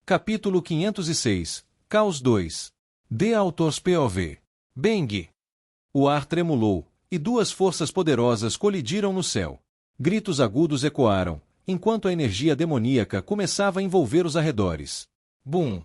Capítulo 506. Caos 2. The Author's POV. Bang! O ar tremulou, e duas forças poderosas colidiram no céu. Gritos agudos ecoaram, enquanto a energia demoníaca começava a envolver os arredores. Bum!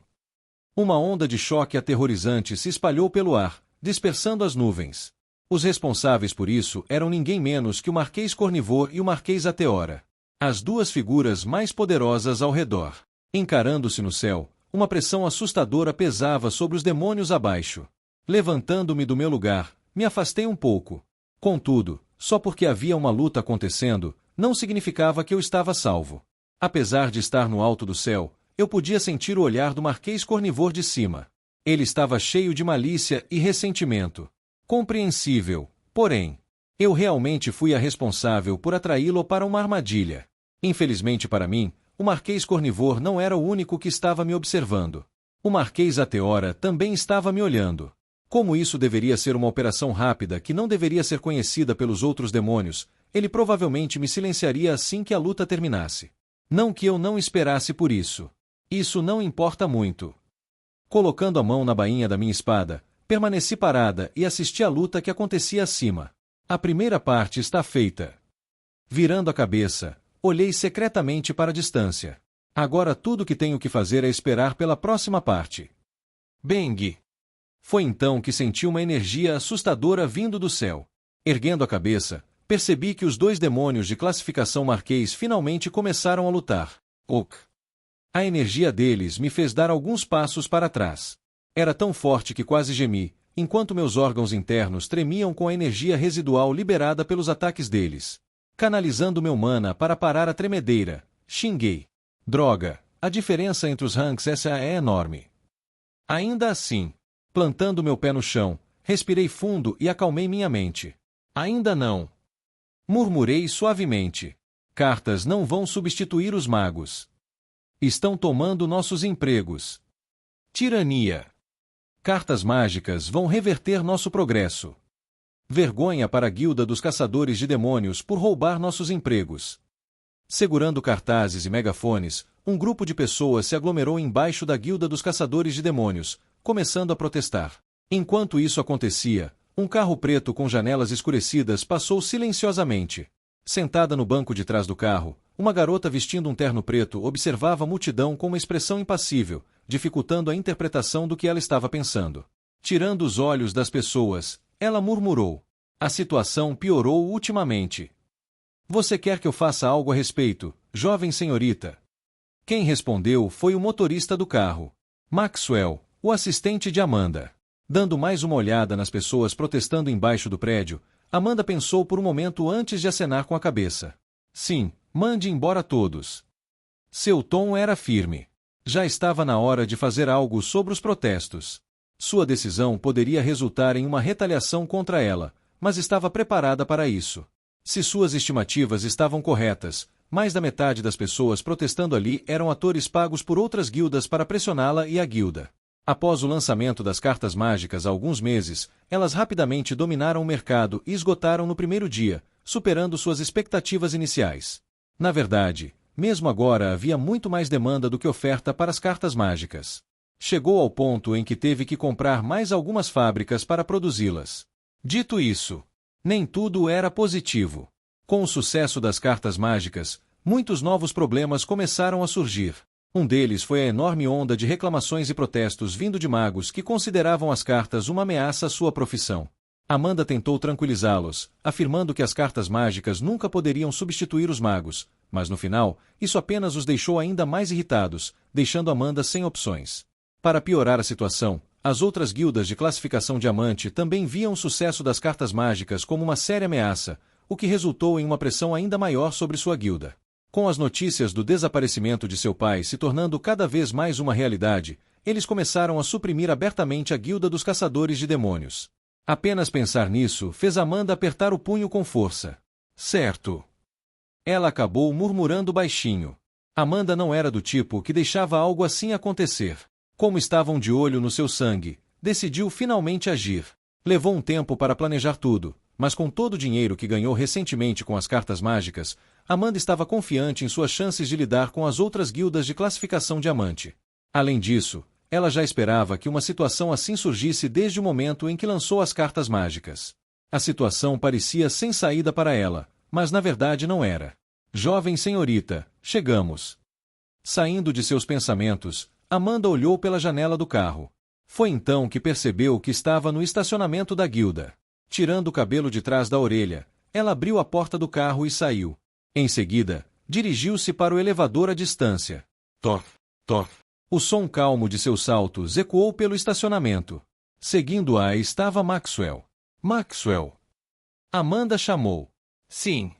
Uma onda de choque aterrorizante se espalhou pelo ar, dispersando as nuvens. Os responsáveis por isso eram ninguém menos que o Marquês Cornivor e o Marquês Ateora. As duas figuras mais poderosas ao redor. Encarando-se no céu, uma pressão assustadora pesava sobre os demônios abaixo. Levantando-me do meu lugar, me afastei um pouco. Contudo, só porque havia uma luta acontecendo, não significava que eu estava salvo. Apesar de estar no alto do céu, eu podia sentir o olhar do Marquês Cornivor de cima. Ele estava cheio de malícia e ressentimento. Compreensível, porém. Eu realmente fui a responsável por atraí-lo para uma armadilha. Infelizmente para mim, o Marquês Cornivor não era o único que estava me observando. O Marquês Ateora também estava me olhando. Como isso deveria ser uma operação rápida que não deveria ser conhecida pelos outros demônios, ele provavelmente me silenciaria assim que a luta terminasse. Não que eu não esperasse por isso. Isso não importa muito. Colocando a mão na bainha da minha espada, permaneci parada e assisti à luta que acontecia acima. A primeira parte está feita. Virando a cabeça, olhei secretamente para a distância. Agora tudo o que tenho que fazer é esperar pela próxima parte. Bang! Foi então que senti uma energia assustadora vindo do céu. Erguendo a cabeça, percebi que os dois demônios de classificação Marquês finalmente começaram a lutar. Ok. A energia deles me fez dar alguns passos para trás. Era tão forte que quase gemi, enquanto meus órgãos internos tremiam com a energia residual liberada pelos ataques deles. Canalizando meu mana para parar a tremedeira, xinguei. Droga, a diferença entre os ranks essa é enorme. Ainda assim, plantando meu pé no chão, respirei fundo e acalmei minha mente. Ainda não. Murmurei suavemente. Cartas não vão substituir os magos. Estão tomando nossos empregos. Tirania. Cartas mágicas vão reverter nosso progresso. Vergonha para a guilda dos caçadores de demônios por roubar nossos empregos. Segurando cartazes e megafones, um grupo de pessoas se aglomerou embaixo da guilda dos caçadores de demônios, começando a protestar. Enquanto isso acontecia, um carro preto com janelas escurecidas passou silenciosamente. Sentada no banco de trás do carro, uma garota vestindo um terno preto observava a multidão com uma expressão impassível, dificultando a interpretação do que ela estava pensando. Tirando os olhos das pessoas, ela murmurou. A situação piorou ultimamente. Você quer que eu faça algo a respeito, jovem senhorita? Quem respondeu foi o motorista do carro. Maxwell, o assistente de Amanda. Dando mais uma olhada nas pessoas protestando embaixo do prédio, Amanda pensou por um momento antes de acenar com a cabeça. Sim, mande embora todos. Seu tom era firme. Já estava na hora de fazer algo sobre os protestos. Sua decisão poderia resultar em uma retaliação contra ela, mas estava preparada para isso. Se suas estimativas estavam corretas, mais da metade das pessoas protestando ali eram atores pagos por outras guildas para pressioná-la e a guilda. Após o lançamento das cartas mágicas há alguns meses, elas rapidamente dominaram o mercado e esgotaram no primeiro dia, superando suas expectativas iniciais. Na verdade, mesmo agora havia muito mais demanda do que oferta para as cartas mágicas. Chegou ao ponto em que teve que comprar mais algumas fábricas para produzi-las. Dito isso, nem tudo era positivo. Com o sucesso das cartas mágicas, muitos novos problemas começaram a surgir. Um deles foi a enorme onda de reclamações e protestos vindo de magos que consideravam as cartas uma ameaça à sua profissão. Amanda tentou tranquilizá-los, afirmando que as cartas mágicas nunca poderiam substituir os magos, mas no final, isso apenas os deixou ainda mais irritados, deixando Amanda sem opções. Para piorar a situação, as outras guildas de classificação diamante também viam o sucesso das cartas mágicas como uma séria ameaça, o que resultou em uma pressão ainda maior sobre sua guilda. Com as notícias do desaparecimento de seu pai se tornando cada vez mais uma realidade, eles começaram a suprimir abertamente a guilda dos caçadores de demônios. Apenas pensar nisso fez Amanda apertar o punho com força. Certo. Ela acabou murmurando baixinho. Amanda não era do tipo que deixava algo assim acontecer. Como estavam de olho no seu sangue, decidiu finalmente agir. Levou um tempo para planejar tudo, mas com todo o dinheiro que ganhou recentemente com as cartas mágicas, Amanda estava confiante em suas chances de lidar com as outras guildas de classificação diamante. Além disso, ela já esperava que uma situação assim surgisse desde o momento em que lançou as cartas mágicas. A situação parecia sem saída para ela, mas na verdade não era. Jovem senhorita, chegamos. Saindo de seus pensamentos, Amanda olhou pela janela do carro. Foi então que percebeu que estava no estacionamento da guilda. Tirando o cabelo de trás da orelha, ela abriu a porta do carro e saiu. Em seguida, dirigiu-se para o elevador à distância. Toc, toc. O som calmo de seus saltos ecoou pelo estacionamento. Seguindo-a estava Maxwell. Maxwell. Amanda chamou. Sim.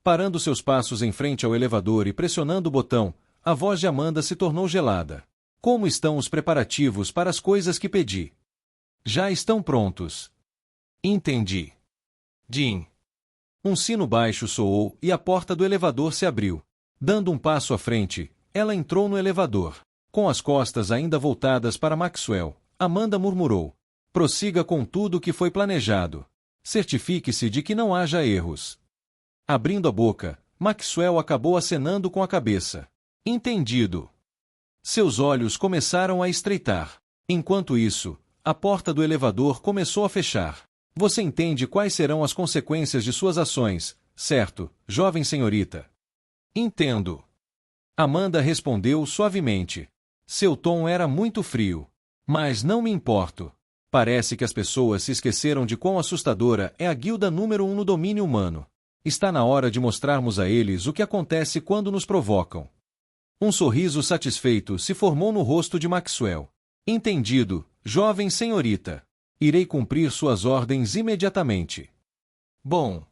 Parando seus passos em frente ao elevador e pressionando o botão, a voz de Amanda se tornou gelada. Como estão os preparativos para as coisas que pedi? Já estão prontos. Entendi. Jim. Um sino baixo soou e a porta do elevador se abriu. Dando um passo à frente, ela entrou no elevador. Com as costas ainda voltadas para Maxwell, Amanda murmurou. Prossiga com tudo o que foi planejado. Certifique-se de que não haja erros. Abrindo a boca, Maxwell acabou acenando com a cabeça. Entendido. Seus olhos começaram a estreitar. Enquanto isso, a porta do elevador começou a fechar. Você entende quais serão as consequências de suas ações, certo, jovem senhorita? Entendo. Amanda respondeu suavemente. Seu tom era muito frio. Mas não me importo. Parece que as pessoas se esqueceram de quão assustadora é a guilda número 1 no domínio humano. Está na hora de mostrarmos a eles o que acontece quando nos provocam. Um sorriso satisfeito se formou no rosto de Maxwell. Entendido, jovem senhorita. Irei cumprir suas ordens imediatamente. Bom.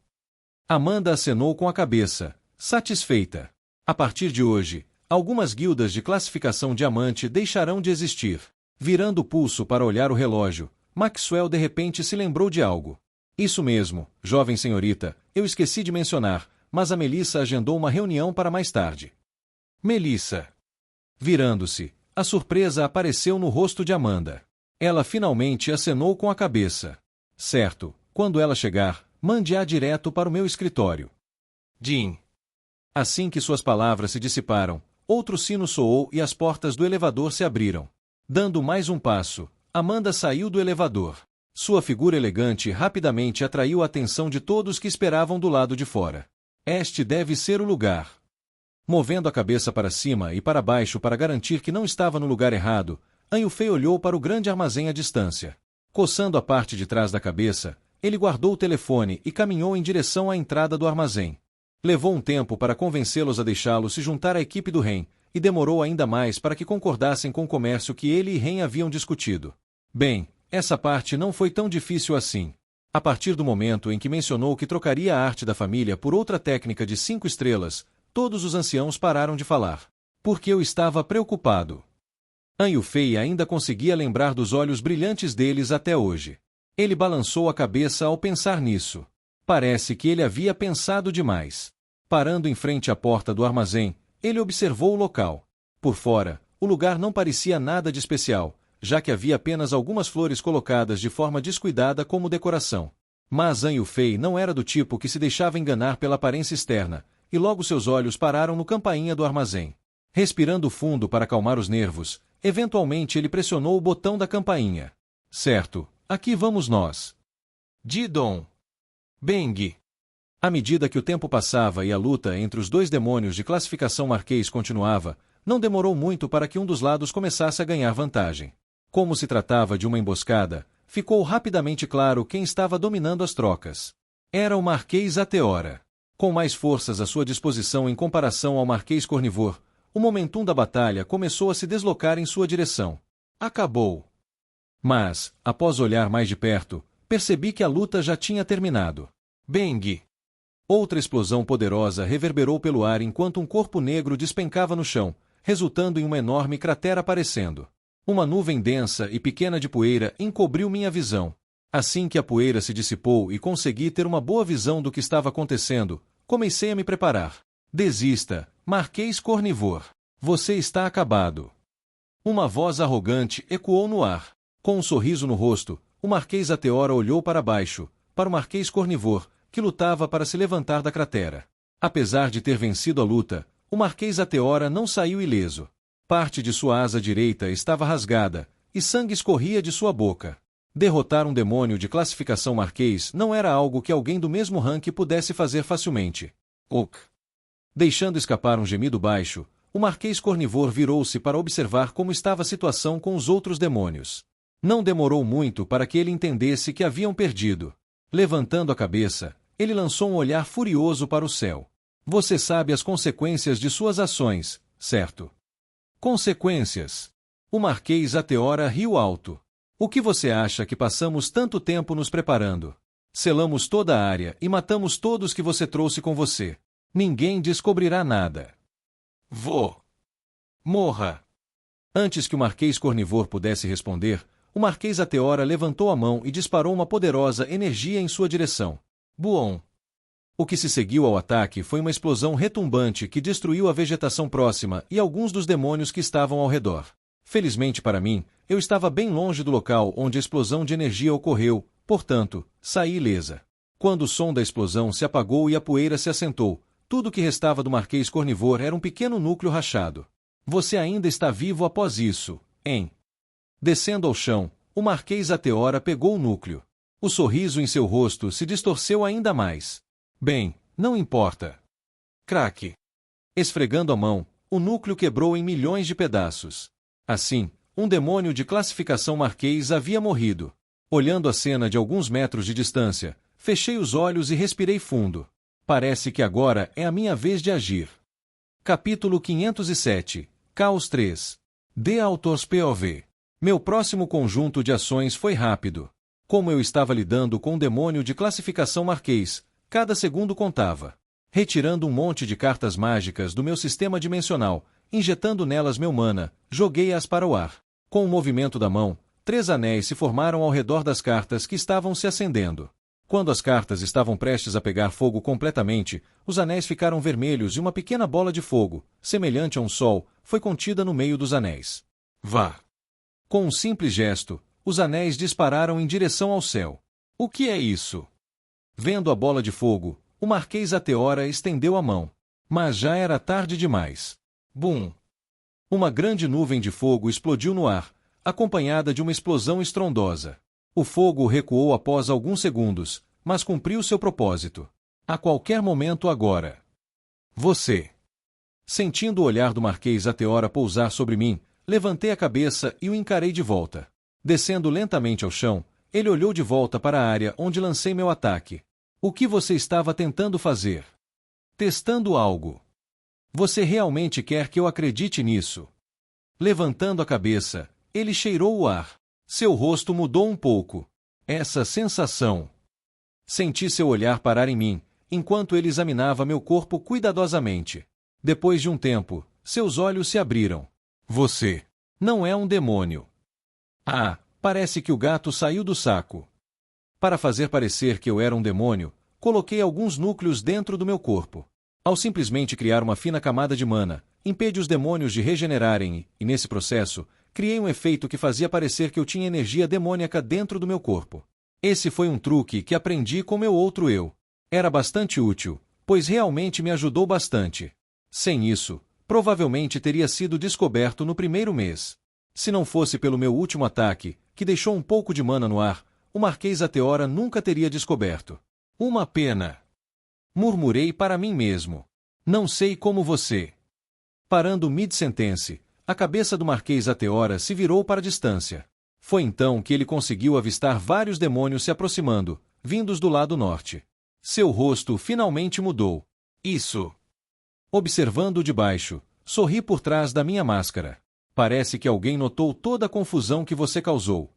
Amanda acenou com a cabeça, satisfeita. A partir de hoje, algumas guildas de classificação diamante deixarão de existir. Virando o pulso para olhar o relógio, Maxwell de repente se lembrou de algo. Isso mesmo, jovem senhorita, eu esqueci de mencionar, mas a Melissa agendou uma reunião para mais tarde. Melissa. Virando-se, a surpresa apareceu no rosto de Amanda. Ela finalmente acenou com a cabeça. Certo, quando ela chegar, mande-a direto para o meu escritório. Jim. Assim que suas palavras se dissiparam, outro sino soou e as portas do elevador se abriram. Dando mais um passo, Amanda saiu do elevador. Sua figura elegante rapidamente atraiu a atenção de todos que esperavam do lado de fora. Este deve ser o lugar. Movendo a cabeça para cima e para baixo para garantir que não estava no lugar errado, Anhufei olhou para o grande armazém à distância. Coçando a parte de trás da cabeça, ele guardou o telefone e caminhou em direção à entrada do armazém. Levou um tempo para convencê-los a deixá-lo se juntar à equipe do Ren, e demorou ainda mais para que concordassem com o comércio que ele e Ren haviam discutido. Bem, essa parte não foi tão difícil assim. A partir do momento em que mencionou que trocaria a arte da família por outra técnica de 5 estrelas, todos os anciãos pararam de falar. Porque eu estava preocupado. Anhufei ainda conseguia lembrar dos olhos brilhantes deles até hoje. Ele balançou a cabeça ao pensar nisso. Parece que ele havia pensado demais. Parando em frente à porta do armazém, ele observou o local. Por fora, o lugar não parecia nada de especial, já que havia apenas algumas flores colocadas de forma descuidada como decoração. Mas Anhufei não era do tipo que se deixava enganar pela aparência externa, e logo seus olhos pararam no campainha do armazém. Respirando fundo para acalmar os nervos, eventualmente ele pressionou o botão da campainha. Certo, aqui vamos nós. Didon. Beng. À medida que o tempo passava e a luta entre os dois demônios de classificação marquês continuava, não demorou muito para que um dos lados começasse a ganhar vantagem. Como se tratava de uma emboscada, ficou rapidamente claro quem estava dominando as trocas. Era o Marquês Ateora. Com mais forças à sua disposição em comparação ao Marquês Cornivor, o momentum da batalha começou a se deslocar em sua direção. Acabou. Mas, após olhar mais de perto, percebi que a luta já tinha terminado. Beng. Outra explosão poderosa reverberou pelo ar enquanto um corpo negro despencava no chão, resultando em uma enorme cratera aparecendo. Uma nuvem densa e pequena de poeira encobriu minha visão. Assim que a poeira se dissipou e consegui ter uma boa visão do que estava acontecendo, comecei a me preparar. Desista, Marquês Cornivor. Você está acabado. Uma voz arrogante ecoou no ar. Com um sorriso no rosto, o Marquês Ateora olhou para baixo, para o Marquês Cornivor, que lutava para se levantar da cratera. Apesar de ter vencido a luta, o Marquês Ateora não saiu ileso. Parte de sua asa direita estava rasgada, e sangue escorria de sua boca. Derrotar um demônio de classificação Marquês não era algo que alguém do mesmo rank pudesse fazer facilmente. Ok. Deixando escapar um gemido baixo, o Marquês Cornivor virou-se para observar como estava a situação com os outros demônios. Não demorou muito para que ele entendesse que haviam perdido. Levantando a cabeça, ele lançou um olhar furioso para o céu. Você sabe as consequências de suas ações, certo? Consequências. O Marquês Ateora riu alto. O que você acha que passamos tanto tempo nos preparando? Selamos toda a área e matamos todos que você trouxe com você. Ninguém descobrirá nada. Morra! Antes que o Marquês Cornivor pudesse responder, o Marquês Ateora levantou a mão e disparou uma poderosa energia em sua direção. Buom! O que se seguiu ao ataque foi uma explosão retumbante que destruiu a vegetação próxima e alguns dos demônios que estavam ao redor. Felizmente para mim, eu estava bem longe do local onde a explosão de energia ocorreu, portanto, saí ilesa. Quando o som da explosão se apagou e a poeira se assentou, tudo o que restava do Marquês Cornivor era um pequeno núcleo rachado. Você ainda está vivo após isso, hein? Descendo ao chão, o Marquês Ateora pegou o núcleo. O sorriso em seu rosto se distorceu ainda mais. Bem, não importa. Craque. Esfregando a mão, o núcleo quebrou em milhões de pedaços. Assim, um demônio de classificação Marquês havia morrido. Olhando a cena de alguns metros de distância, fechei os olhos e respirei fundo. Parece que agora é a minha vez de agir. Capítulo 507. Caos 3. The Author's POV. Meu próximo conjunto de ações foi rápido. Como eu estava lidando com um demônio de classificação Marquês, cada segundo contava. Retirando um monte de cartas mágicas do meu sistema dimensional, injetando nelas meu mana, joguei-as para o ar. Com o movimento da mão, 3 anéis se formaram ao redor das cartas que estavam se acendendo. Quando as cartas estavam prestes a pegar fogo completamente, os anéis ficaram vermelhos e uma pequena bola de fogo, semelhante a um sol, foi contida no meio dos anéis. Vá! Com um simples gesto, os anéis dispararam em direção ao céu. O que é isso? Vendo a bola de fogo, o Marquês Ateora estendeu a mão. Mas já era tarde demais. Bum! Uma grande nuvem de fogo explodiu no ar, acompanhada de uma explosão estrondosa. O fogo recuou após alguns segundos, mas cumpriu seu propósito. A qualquer momento agora. Você. Sentindo o olhar do Marquês Ateora pousar sobre mim, levantei a cabeça e o encarei de volta. Descendo lentamente ao chão, ele olhou de volta para a área onde lancei meu ataque. O que você estava tentando fazer? Testando algo. Você realmente quer que eu acredite nisso? Levantando a cabeça, ele cheirou o ar. Seu rosto mudou um pouco. Essa sensação. Senti seu olhar parar em mim, enquanto ele examinava meu corpo cuidadosamente. Depois de um tempo, seus olhos se abriram. Você não é um demônio. Ah, parece que o gato saiu do saco. Para fazer parecer que eu era um demônio, coloquei alguns núcleos dentro do meu corpo. Ao simplesmente criar uma fina camada de mana, impede os demônios de regenerarem e, nesse processo, criei um efeito que fazia parecer que eu tinha energia demônica dentro do meu corpo. Esse foi um truque que aprendi com meu outro eu. Era bastante útil, pois realmente me ajudou bastante. Sem isso, provavelmente teria sido descoberto no primeiro mês. Se não fosse pelo meu último ataque, que deixou um pouco de mana no ar, o Marquês Ateora nunca teria descoberto. Uma pena. Murmurei para mim mesmo. Não sei como você. Parando mid-sentence, a cabeça do Marquês Ateora se virou para a distância. Foi então que ele conseguiu avistar vários demônios se aproximando, vindos do lado norte. Seu rosto finalmente mudou. Isso. Observando de baixo, sorri por trás da minha máscara. Parece que alguém notou toda a confusão que você causou.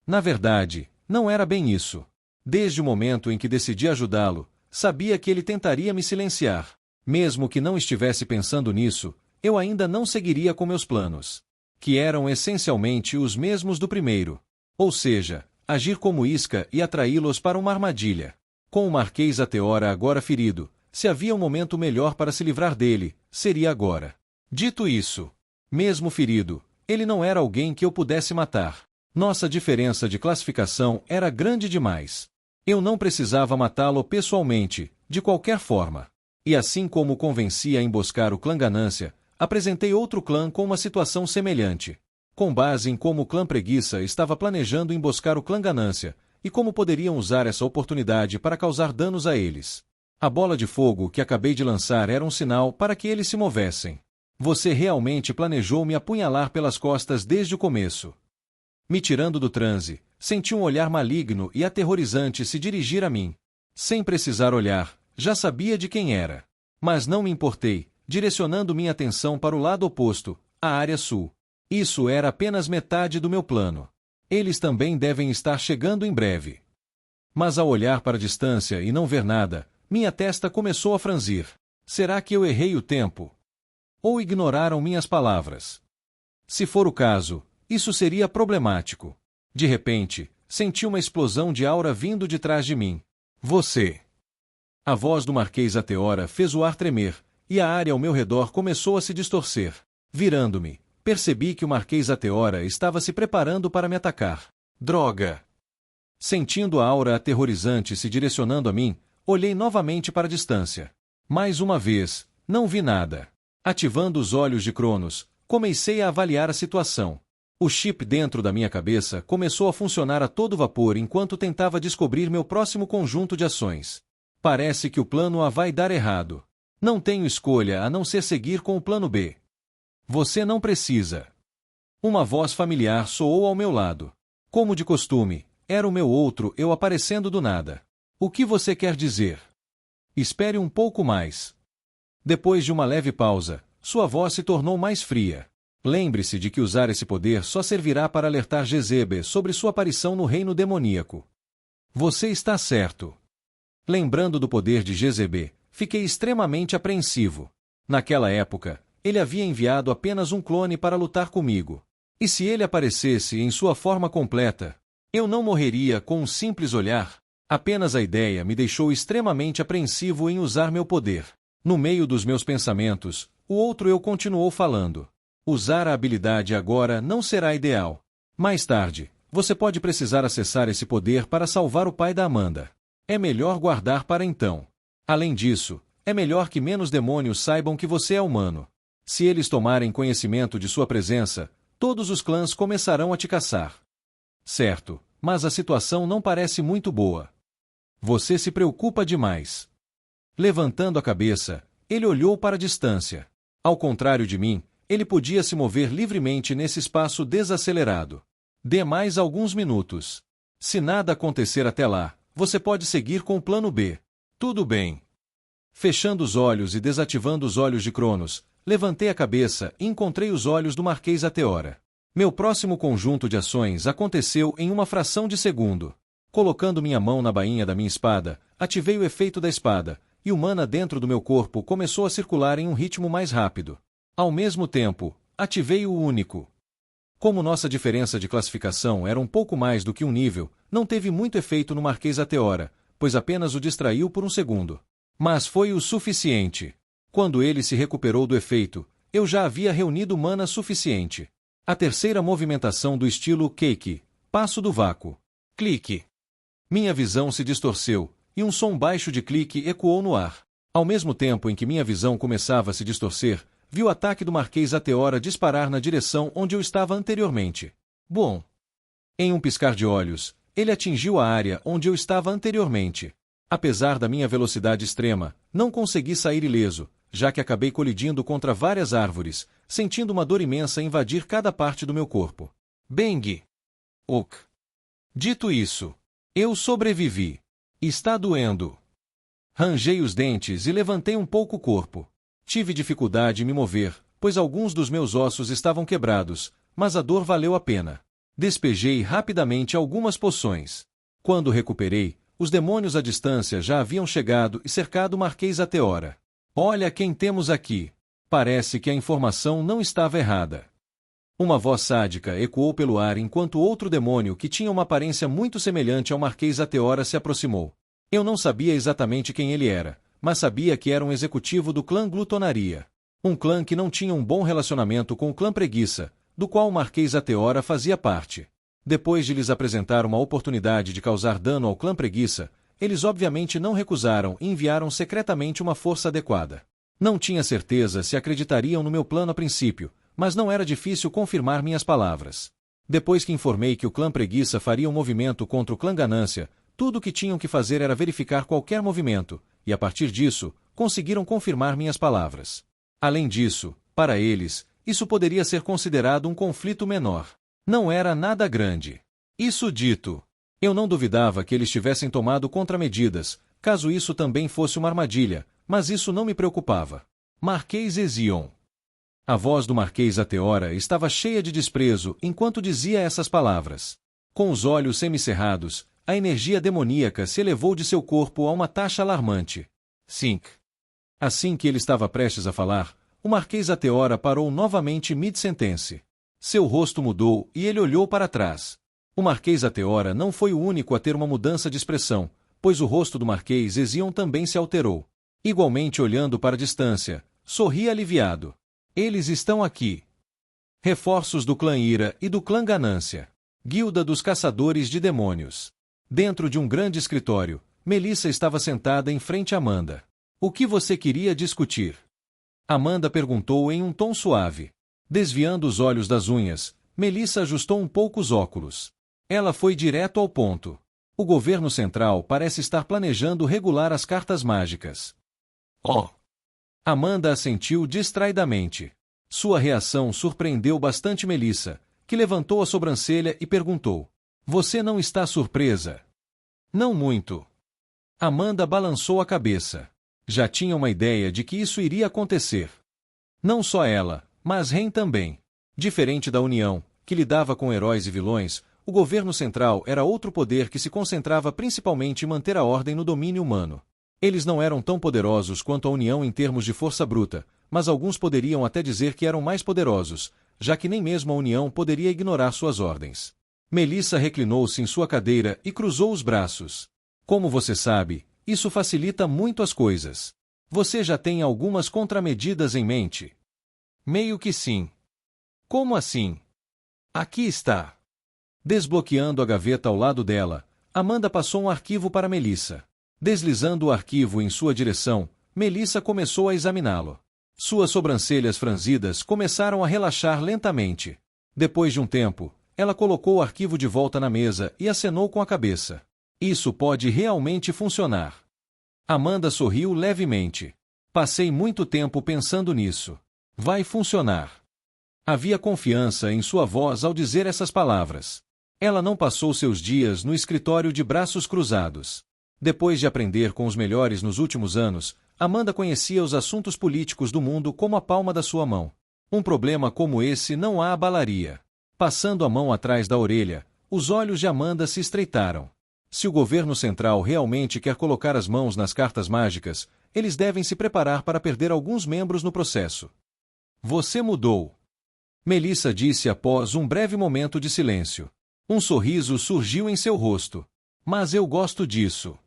Na verdade, não era bem isso. Desde o momento em que decidi ajudá-lo, sabia que ele tentaria me silenciar. Mesmo que não estivesse pensando nisso, eu ainda não seguiria com meus planos, que eram essencialmente os mesmos do primeiro. Ou seja, agir como isca e atraí-los para uma armadilha. Com o Marquês Ateora agora ferido, se havia um momento melhor para se livrar dele, seria agora. Dito isso, mesmo ferido, ele não era alguém que eu pudesse matar. Nossa diferença de classificação era grande demais. Eu não precisava matá-lo pessoalmente, de qualquer forma. E assim como o convenci a emboscar o clã Ganância, apresentei outro clã com uma situação semelhante. Com base em como o clã Preguiça estava planejando emboscar o clã Ganância, e como poderiam usar essa oportunidade para causar danos a eles. A bola de fogo que acabei de lançar era um sinal para que eles se movessem. Você realmente planejou me apunhalar pelas costas desde o começo. Me tirando do transe, senti um olhar maligno e aterrorizante se dirigir a mim. Sem precisar olhar, já sabia de quem era. Mas não me importei, direcionando minha atenção para o lado oposto, a área sul. Isso era apenas metade do meu plano. Eles também devem estar chegando em breve. Mas ao olhar para a distância e não ver nada, minha testa começou a franzir. Será que eu errei o tempo? Ou ignoraram minhas palavras? Se for o caso, isso seria problemático. De repente, senti uma explosão de aura vindo de trás de mim. Você! A voz do Marquês Ateora fez o ar tremer, e a área ao meu redor começou a se distorcer. Virando-me, percebi que o Marquês Ateora estava se preparando para me atacar. Droga! Sentindo a aura aterrorizante se direcionando a mim, olhei novamente para a distância. Mais uma vez, não vi nada. Ativando os olhos de Cronos, comecei a avaliar a situação. O chip dentro da minha cabeça começou a funcionar a todo vapor enquanto tentava descobrir meu próximo conjunto de ações. Parece que o plano A vai dar errado. Não tenho escolha a não ser seguir com o plano B. Você não precisa. Uma voz familiar soou ao meu lado. Como de costume, era o meu outro eu aparecendo do nada. O que você quer dizer? Espere um pouco mais. Depois de uma leve pausa, sua voz se tornou mais fria. Lembre-se de que usar esse poder só servirá para alertar Jezebe sobre sua aparição no reino demoníaco. Você está certo. Lembrando do poder de Jezebe, fiquei extremamente apreensivo. Naquela época, ele havia enviado apenas um clone para lutar comigo. E se ele aparecesse em sua forma completa, eu não morreria com um simples olhar? Apenas a ideia me deixou extremamente apreensivo em usar meu poder. No meio dos meus pensamentos, o outro eu continuou falando. Usar a habilidade agora não será ideal. Mais tarde, você pode precisar acessar esse poder para salvar o pai da Amanda. É melhor guardar para então. Além disso, é melhor que menos demônios saibam que você é humano. Se eles tomarem conhecimento de sua presença, todos os clãs começarão a te caçar. Certo, mas a situação não parece muito boa. Você se preocupa demais. Levantando a cabeça, ele olhou para a distância. Ao contrário de mim, ele podia se mover livremente nesse espaço desacelerado. Dê mais alguns minutos. Se nada acontecer até lá, você pode seguir com o plano B. Tudo bem. Fechando os olhos e desativando os olhos de Cronos, levantei a cabeça e encontrei os olhos do Marquês Ateora. Meu próximo conjunto de ações aconteceu em uma fração de segundo. Colocando minha mão na bainha da minha espada, ativei o efeito da espada, e o mana dentro do meu corpo começou a circular em um ritmo mais rápido. Ao mesmo tempo, ativei o único. Como nossa diferença de classificação era um pouco mais do que um nível, não teve muito efeito no Marquês Ateora, pois apenas o distraiu por um segundo. Mas foi o suficiente. Quando ele se recuperou do efeito, eu já havia reunido mana suficiente. A terceira movimentação do estilo Cake, passo do vácuo. Clique. Minha visão se distorceu, e um som baixo de clique ecoou no ar. Ao mesmo tempo em que minha visão começava a se distorcer, vi o ataque do Marquês Ateora disparar na direção onde eu estava anteriormente. Bom. Em um piscar de olhos, ele atingiu a área onde eu estava anteriormente. Apesar da minha velocidade extrema, não consegui sair ileso, já que acabei colidindo contra várias árvores, sentindo uma dor imensa invadir cada parte do meu corpo. Bang! Ok. Dito isso, eu sobrevivi. Está doendo. Rangei os dentes e levantei um pouco o corpo. Tive dificuldade em me mover, pois alguns dos meus ossos estavam quebrados, mas a dor valeu a pena. Despejei rapidamente algumas poções. Quando recuperei, os demônios à distância já haviam chegado e cercado o Marquês Ateora. Olha quem temos aqui. Parece que a informação não estava errada. Uma voz sádica ecoou pelo ar enquanto outro demônio que tinha uma aparência muito semelhante ao Marquês Ateora se aproximou. Eu não sabia exatamente quem ele era, mas sabia que era um executivo do clã Glutonaria. Um clã que não tinha um bom relacionamento com o clã Preguiça, do qual o Marquês Ateora fazia parte. Depois de lhes apresentar uma oportunidade de causar dano ao clã Preguiça, eles obviamente não recusaram e enviaram secretamente uma força adequada. Não tinha certeza se acreditariam no meu plano a princípio, mas não era difícil confirmar minhas palavras. Depois que informei que o clã Preguiça faria um movimento contra o clã Ganância, tudo o que tinham que fazer era verificar qualquer movimento, e a partir disso, conseguiram confirmar minhas palavras. Além disso, para eles, isso poderia ser considerado um conflito menor. Não era nada grande. Isso dito, eu não duvidava que eles tivessem tomado contramedidas, caso isso também fosse uma armadilha, mas isso não me preocupava. Marquês Ezion. A voz do Marquês Ateora estava cheia de desprezo enquanto dizia essas palavras. Com os olhos semicerrados, a energia demoníaca se elevou de seu corpo a uma taxa alarmante. 5. Assim que ele estava prestes a falar, o Marquês Ateora parou novamente mid-sentence. Seu rosto mudou e ele olhou para trás. O Marquês Ateora não foi o único a ter uma mudança de expressão, pois o rosto do Marquês Ezion também se alterou. Igualmente olhando para a distância, sorri aliviado. Eles estão aqui. Reforços do clã Ira e do clã Ganância. Guilda dos Caçadores de Demônios. Dentro de um grande escritório, Melissa estava sentada em frente a Amanda. O que você queria discutir? Amanda perguntou em um tom suave. Desviando os olhos das unhas, Melissa ajustou um pouco os óculos. Ela foi direto ao ponto. O governo central parece estar planejando regular as cartas mágicas. Oh! Amanda assentiu distraidamente. Sua reação surpreendeu bastante Melissa, que levantou a sobrancelha e perguntou: Você não está surpresa? Não muito. Amanda balançou a cabeça. Já tinha uma ideia de que isso iria acontecer. Não só ela, mas Ren também. Diferente da União, que lidava com heróis e vilões, o governo central era outro poder que se concentrava principalmente em manter a ordem no domínio humano. Eles não eram tão poderosos quanto a União em termos de força bruta, mas alguns poderiam até dizer que eram mais poderosos, já que nem mesmo a União poderia ignorar suas ordens. Melissa reclinou-se em sua cadeira e cruzou os braços. Como você sabe, isso facilita muito as coisas. Você já tem algumas contramedidas em mente? Meio que sim. Como assim? Aqui está. Desbloqueando a gaveta ao lado dela, Amanda passou um arquivo para Melissa. Deslizando o arquivo em sua direção, Melissa começou a examiná-lo. Suas sobrancelhas franzidas começaram a relaxar lentamente. Depois de um tempo, ela colocou o arquivo de volta na mesa e acenou com a cabeça. Isso pode realmente funcionar. Amanda sorriu levemente. Passei muito tempo pensando nisso. Vai funcionar. Havia confiança em sua voz ao dizer essas palavras. Ela não passou seus dias no escritório de braços cruzados. Depois de aprender com os melhores nos últimos anos, Amanda conhecia os assuntos políticos do mundo como a palma da sua mão. Um problema como esse não a abalaria. Passando a mão atrás da orelha, os olhos de Amanda se estreitaram. Se o governo central realmente quer colocar as mãos nas cartas mágicas, eles devem se preparar para perder alguns membros no processo. Você mudou. Melissa disse após um breve momento de silêncio. Um sorriso surgiu em seu rosto. Mas eu gosto disso.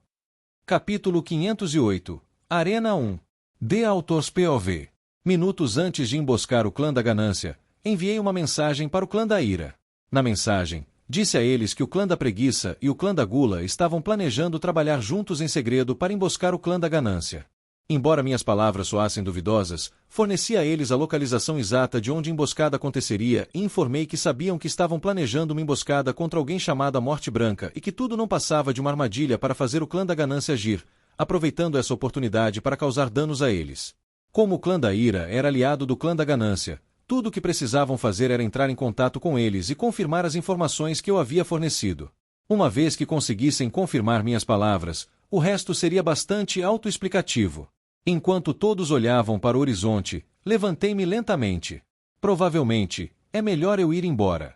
Capítulo 508. Arena 1. The Author's POV. Minutos antes de emboscar o clã da Ganância, enviei uma mensagem para o clã da Ira. Na mensagem, disse a eles que o clã da Preguiça e o clã da Gula estavam planejando trabalhar juntos em segredo para emboscar o clã da Ganância. Embora minhas palavras soassem duvidosas, forneci a eles a localização exata de onde a emboscada aconteceria e informei que sabiam que estavam planejando uma emboscada contra alguém chamado a Morte Branca e que tudo não passava de uma armadilha para fazer o clã da Ganância agir, aproveitando essa oportunidade para causar danos a eles. Como o clã da Ira era aliado do clã da Ganância, tudo o que precisavam fazer era entrar em contato com eles e confirmar as informações que eu havia fornecido. Uma vez que conseguissem confirmar minhas palavras, o resto seria bastante autoexplicativo. Enquanto todos olhavam para o horizonte, levantei-me lentamente. Provavelmente, é melhor eu ir embora.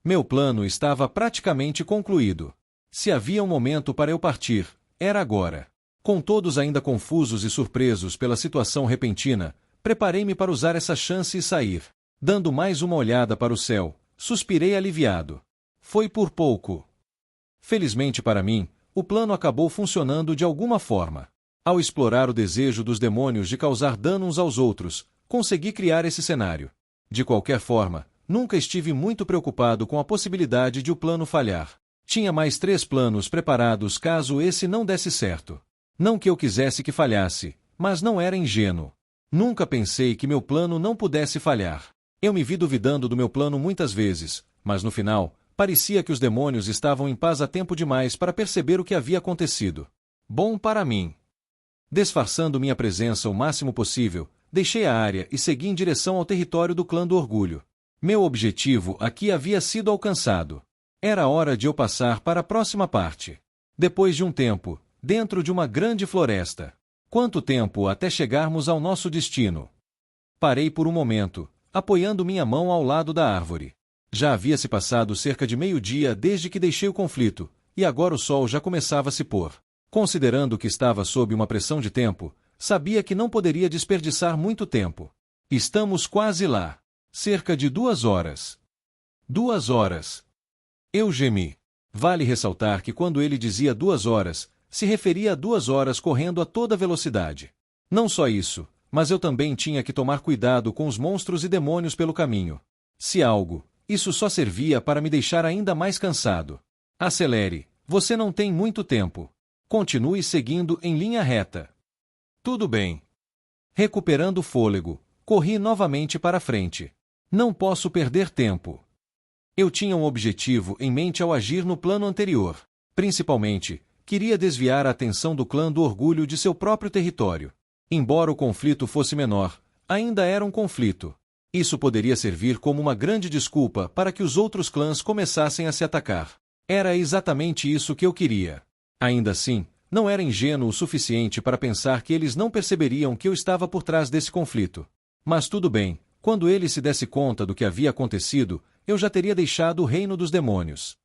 Meu plano estava praticamente concluído. Se havia um momento para eu partir, era agora. Com todos ainda confusos e surpresos pela situação repentina, preparei-me para usar essa chance e sair. Dando mais uma olhada para o céu, suspirei aliviado. Foi por pouco. Felizmente para mim, o plano acabou funcionando de alguma forma. Ao explorar o desejo dos demônios de causar dano uns aos outros, consegui criar esse cenário. De qualquer forma, nunca estive muito preocupado com a possibilidade de o plano falhar. Tinha mais 3 planos preparados caso esse não desse certo. Não que eu quisesse que falhasse, mas não era ingênuo. Nunca pensei que meu plano não pudesse falhar. Eu me vi duvidando do meu plano muitas vezes, mas no final, parecia que os demônios estavam em paz a tempo demais para perceber o que havia acontecido. Bom para mim. Disfarçando minha presença o máximo possível, deixei a área e segui em direção ao território do Clã do Orgulho. Meu objetivo aqui havia sido alcançado. Era hora de eu passar para a próxima parte. Depois de um tempo, dentro de uma grande floresta. Quanto tempo até chegarmos ao nosso destino? Parei por um momento, apoiando minha mão ao lado da árvore. Já havia se passado cerca de meio-dia desde que deixei o conflito, e agora o sol já começava a se pôr. Considerando que estava sob uma pressão de tempo, sabia que não poderia desperdiçar muito tempo. Estamos quase lá. Cerca de 2 horas. 2 horas. Eu gemi. Vale ressaltar que quando ele dizia 2 horas, se referia a 2 horas correndo a toda velocidade. Não só isso, mas eu também tinha que tomar cuidado com os monstros e demônios pelo caminho. Se algo, isso só servia para me deixar ainda mais cansado. Acelere, você não tem muito tempo. Continue seguindo em linha reta. Tudo bem. Recuperando o fôlego, corri novamente para frente. Não posso perder tempo. Eu tinha um objetivo em mente ao agir no plano anterior. Principalmente, queria desviar a atenção do Clã do Orgulho de seu próprio território. Embora o conflito fosse menor, ainda era um conflito. Isso poderia servir como uma grande desculpa para que os outros clãs começassem a se atacar. Era exatamente isso que eu queria. Ainda assim, não era ingênuo o suficiente para pensar que eles não perceberiam que eu estava por trás desse conflito. Mas tudo bem, quando ele se desse conta do que havia acontecido, eu já teria deixado o reino dos demônios.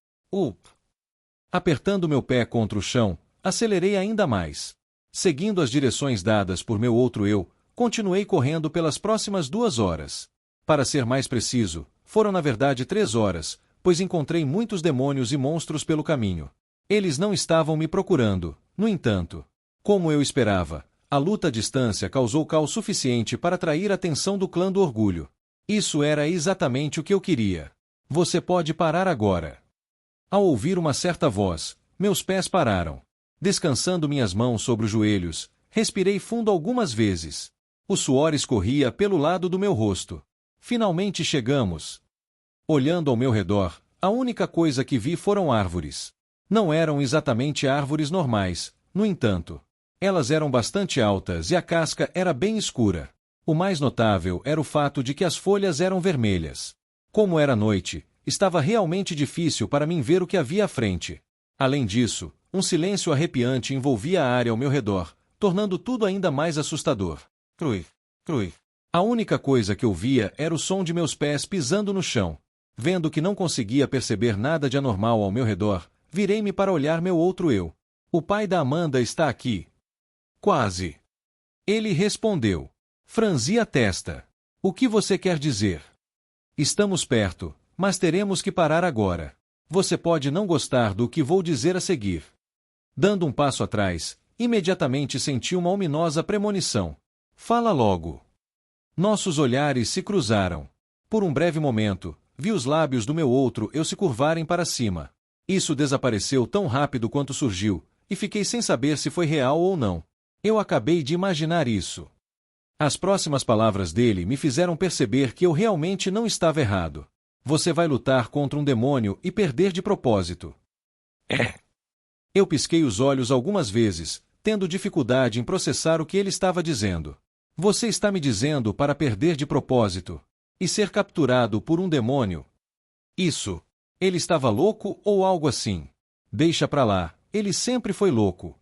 Apertando meu pé contra o chão, acelerei ainda mais. Seguindo as direções dadas por meu outro eu, continuei correndo pelas próximas 2 horas. Para ser mais preciso, foram na verdade 3 horas, pois encontrei muitos demônios e monstros pelo caminho. Eles não estavam me procurando, no entanto. Como eu esperava, a luta à distância causou caos suficiente para atrair a atenção do Clã do Orgulho. Isso era exatamente o que eu queria. Você pode parar agora. Ao ouvir uma certa voz, meus pés pararam. Descansando minhas mãos sobre os joelhos, respirei fundo algumas vezes. O suor escorria pelo lado do meu rosto. Finalmente chegamos. Olhando ao meu redor, a única coisa que vi foram árvores. Não eram exatamente árvores normais, no entanto. Elas eram bastante altas e a casca era bem escura. O mais notável era o fato de que as folhas eram vermelhas. Como era noite, estava realmente difícil para mim ver o que havia à frente. Além disso, um silêncio arrepiante envolvia a área ao meu redor, tornando tudo ainda mais assustador. Crui, crui. A única coisa que eu via era o som de meus pés pisando no chão. Vendo que não conseguia perceber nada de anormal ao meu redor, virei-me para olhar meu outro eu. O pai da Amanda está aqui. Quase. Ele respondeu. Franzi a testa. O que você quer dizer? Estamos perto, mas teremos que parar agora. Você pode não gostar do que vou dizer a seguir. Dando um passo atrás, imediatamente senti uma ominosa premonição. Fala logo. Nossos olhares se cruzaram. Por um breve momento, vi os lábios do meu outro eu se curvarem para cima. Isso desapareceu tão rápido quanto surgiu, e fiquei sem saber se foi real ou não. Eu acabei de imaginar isso. As próximas palavras dele me fizeram perceber que eu realmente não estava errado. Você vai lutar contra um demônio e perder de propósito. Eu pisquei os olhos algumas vezes, tendo dificuldade em processar o que ele estava dizendo. Você está me dizendo para perder de propósito e ser capturado por um demônio? Isso. Ele estava louco ou algo assim? Deixa pra lá, ele sempre foi louco.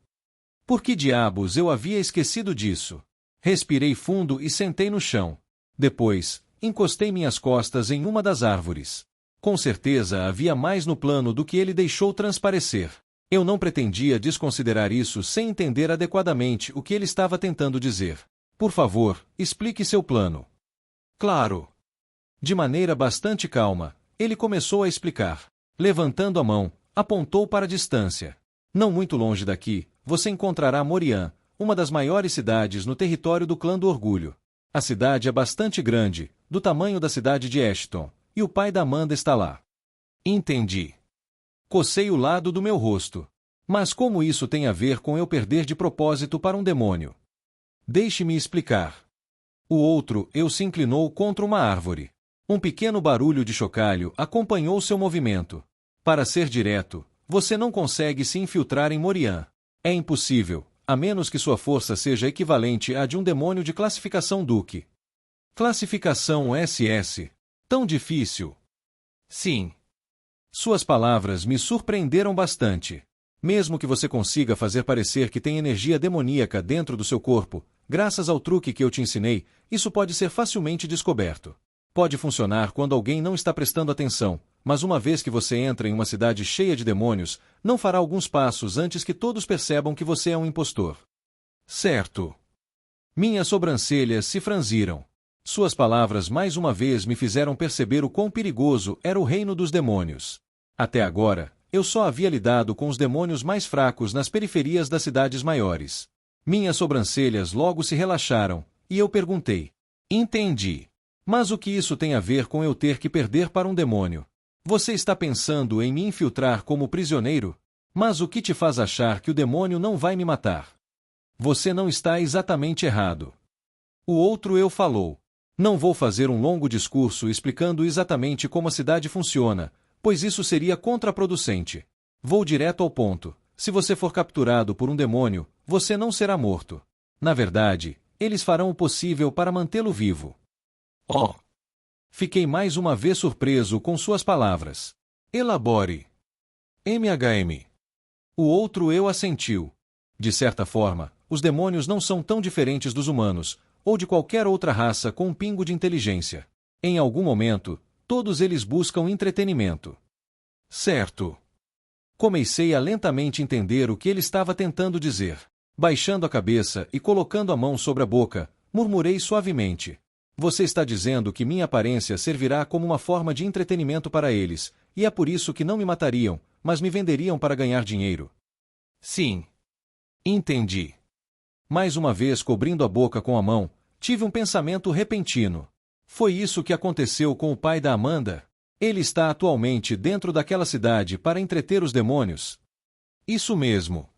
Por que diabos eu havia esquecido disso? Respirei fundo e sentei no chão. Depois, encostei minhas costas em uma das árvores. Com certeza havia mais no plano do que ele deixou transparecer. Eu não pretendia desconsiderar isso sem entender adequadamente o que ele estava tentando dizer. Por favor, explique seu plano. Claro. De maneira bastante calma, ele começou a explicar. Levantando a mão, apontou para a distância. Não muito longe daqui, você encontrará Morian, uma das maiores cidades no território do Clã do Orgulho. A cidade é bastante grande, do tamanho da cidade de Ashton, e o pai da Amanda está lá. Entendi. Cocei o lado do meu rosto. Mas como isso tem a ver com eu perder de propósito para um demônio? Deixe-me explicar. O outro eu se inclinou contra uma árvore. Um pequeno barulho de chocalho acompanhou seu movimento. Para ser direto, você não consegue se infiltrar em Morian. É impossível, a menos que sua força seja equivalente à de um demônio de classificação Duque. Classificação SS. Tão difícil? Sim. Suas palavras me surpreenderam bastante. Mesmo que você consiga fazer parecer que tem energia demoníaca dentro do seu corpo, graças ao truque que eu te ensinei, isso pode ser facilmente descoberto. Pode funcionar quando alguém não está prestando atenção, mas uma vez que você entra em uma cidade cheia de demônios, não fará alguns passos antes que todos percebam que você é um impostor. Certo. Minhas sobrancelhas se franziram. Suas palavras mais uma vez me fizeram perceber o quão perigoso era o reino dos demônios. Até agora, eu só havia lidado com os demônios mais fracos nas periferias das cidades maiores. Minhas sobrancelhas logo se relaxaram, e eu perguntei. Entendi. Mas o que isso tem a ver com eu ter que perder para um demônio? Você está pensando em me infiltrar como prisioneiro? Mas o que te faz achar que o demônio não vai me matar? Você não está exatamente errado. O outro eu falou. Não vou fazer um longo discurso explicando exatamente como a cidade funciona, pois isso seria contraproducente. Vou direto ao ponto. Se você for capturado por um demônio, você não será morto. Na verdade, eles farão o possível para mantê-lo vivo. Oh! Fiquei mais uma vez surpreso com suas palavras. Elabore. MHM. O outro eu assentiu. De certa forma, os demônios não são tão diferentes dos humanos, ou de qualquer outra raça com um pingo de inteligência. Em algum momento, todos eles buscam entretenimento. Certo. Comecei a lentamente entender o que ele estava tentando dizer. Baixando a cabeça e colocando a mão sobre a boca, murmurei suavemente. Você está dizendo que minha aparência servirá como uma forma de entretenimento para eles, e é por isso que não me matariam, mas me venderiam para ganhar dinheiro. Sim. Entendi. Mais uma vez cobrindo a boca com a mão, tive um pensamento repentino. Foi isso que aconteceu com o pai da Amanda? Ele está atualmente dentro daquela cidade para entreter os demônios? Isso mesmo.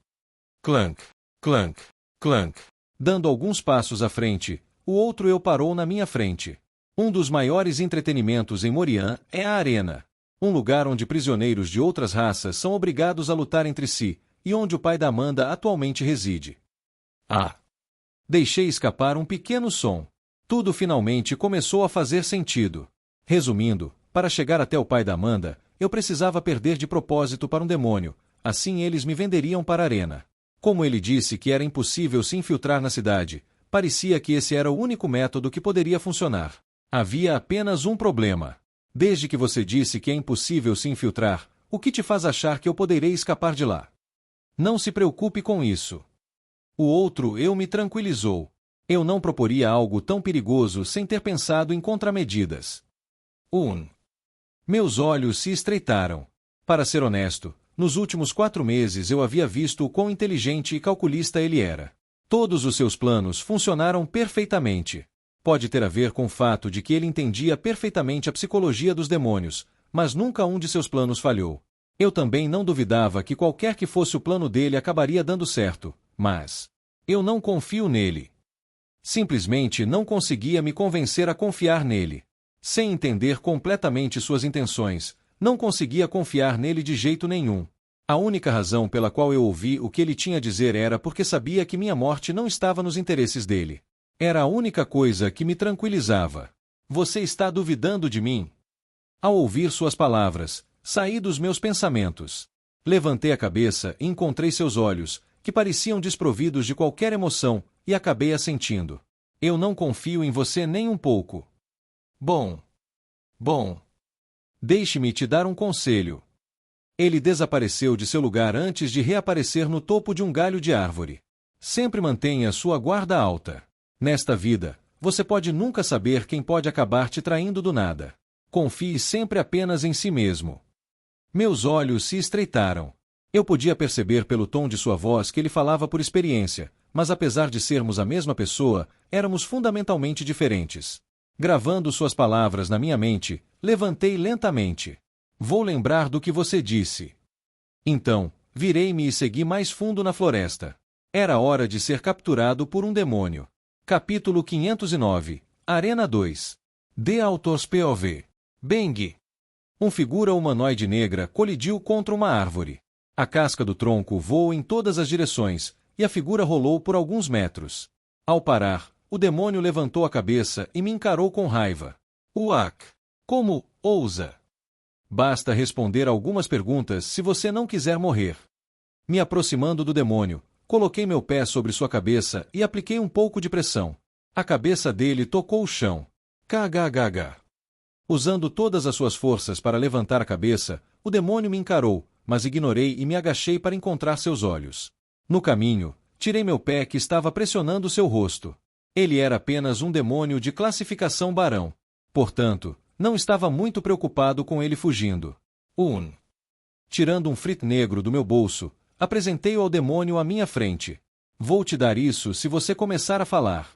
Clank, clank, clank. Dando alguns passos à frente, o outro eu parou na minha frente. Um dos maiores entretenimentos em Morian é a arena. Um lugar onde prisioneiros de outras raças são obrigados a lutar entre si, e onde o pai da Amanda atualmente reside. Ah! Deixei escapar um pequeno som. Tudo finalmente começou a fazer sentido. Resumindo, para chegar até o pai da Amanda, eu precisava perder de propósito para um demônio, assim eles me venderiam para a arena. Como ele disse que era impossível se infiltrar na cidade, parecia que esse era o único método que poderia funcionar. Havia apenas um problema. Desde que você disse que é impossível se infiltrar, o que te faz achar que eu poderei escapar de lá? Não se preocupe com isso. O outro eu me tranquilizou. Eu não proporia algo tão perigoso sem ter pensado em contramedidas. Meus olhos se estreitaram. Para ser honesto, nos últimos 4 meses eu havia visto o quão inteligente e calculista ele era. Todos os seus planos funcionaram perfeitamente. Pode ter a ver com o fato de que ele entendia perfeitamente a psicologia dos demônios, mas nunca um de seus planos falhou. Eu também não duvidava que qualquer que fosse o plano dele acabaria dando certo, mas eu não confio nele. Simplesmente não conseguia me convencer a confiar nele. Sem entender completamente suas intenções, não conseguia confiar nele de jeito nenhum. A única razão pela qual eu ouvi o que ele tinha a dizer era porque sabia que minha morte não estava nos interesses dele. Era a única coisa que me tranquilizava. Você está duvidando de mim? Ao ouvir suas palavras, saí dos meus pensamentos. Levantei a cabeça e encontrei seus olhos, que pareciam desprovidos de qualquer emoção, e acabei assentindo. Eu não confio em você nem um pouco. Bom. Deixe-me te dar um conselho. Ele desapareceu de seu lugar antes de reaparecer no topo de um galho de árvore. Sempre mantenha sua guarda alta. Nesta vida, você pode nunca saber quem pode acabar te traindo do nada. Confie sempre apenas em si mesmo. Meus olhos se estreitaram. Eu podia perceber pelo tom de sua voz que ele falava por experiência, mas apesar de sermos a mesma pessoa, éramos fundamentalmente diferentes. Gravando suas palavras na minha mente, levantei lentamente. Vou lembrar do que você disse. Então, virei-me e segui mais fundo na floresta. Era hora de ser capturado por um demônio. Capítulo 509. Arena 2. The Author's POV. Bang! Figura humanoide negra colidiu contra uma árvore. A casca do tronco voou em todas as direções, e a figura rolou por alguns metros. Ao parar, o demônio levantou a cabeça e me encarou com raiva. Uak! Como ousa? Basta responder algumas perguntas se você não quiser morrer. Me aproximando do demônio, coloquei meu pé sobre sua cabeça e apliquei um pouco de pressão. A cabeça dele tocou o chão. Kggg. Usando todas as suas forças para levantar a cabeça, o demônio me encarou, mas ignorei e me agachei para encontrar seus olhos. No caminho, tirei meu pé que estava pressionando seu rosto. Ele era apenas um demônio de classificação barão. Portanto, não estava muito preocupado com ele fugindo. Tirando um frit negro do meu bolso, apresentei-o ao demônio à minha frente. Vou te dar isso se você começar a falar.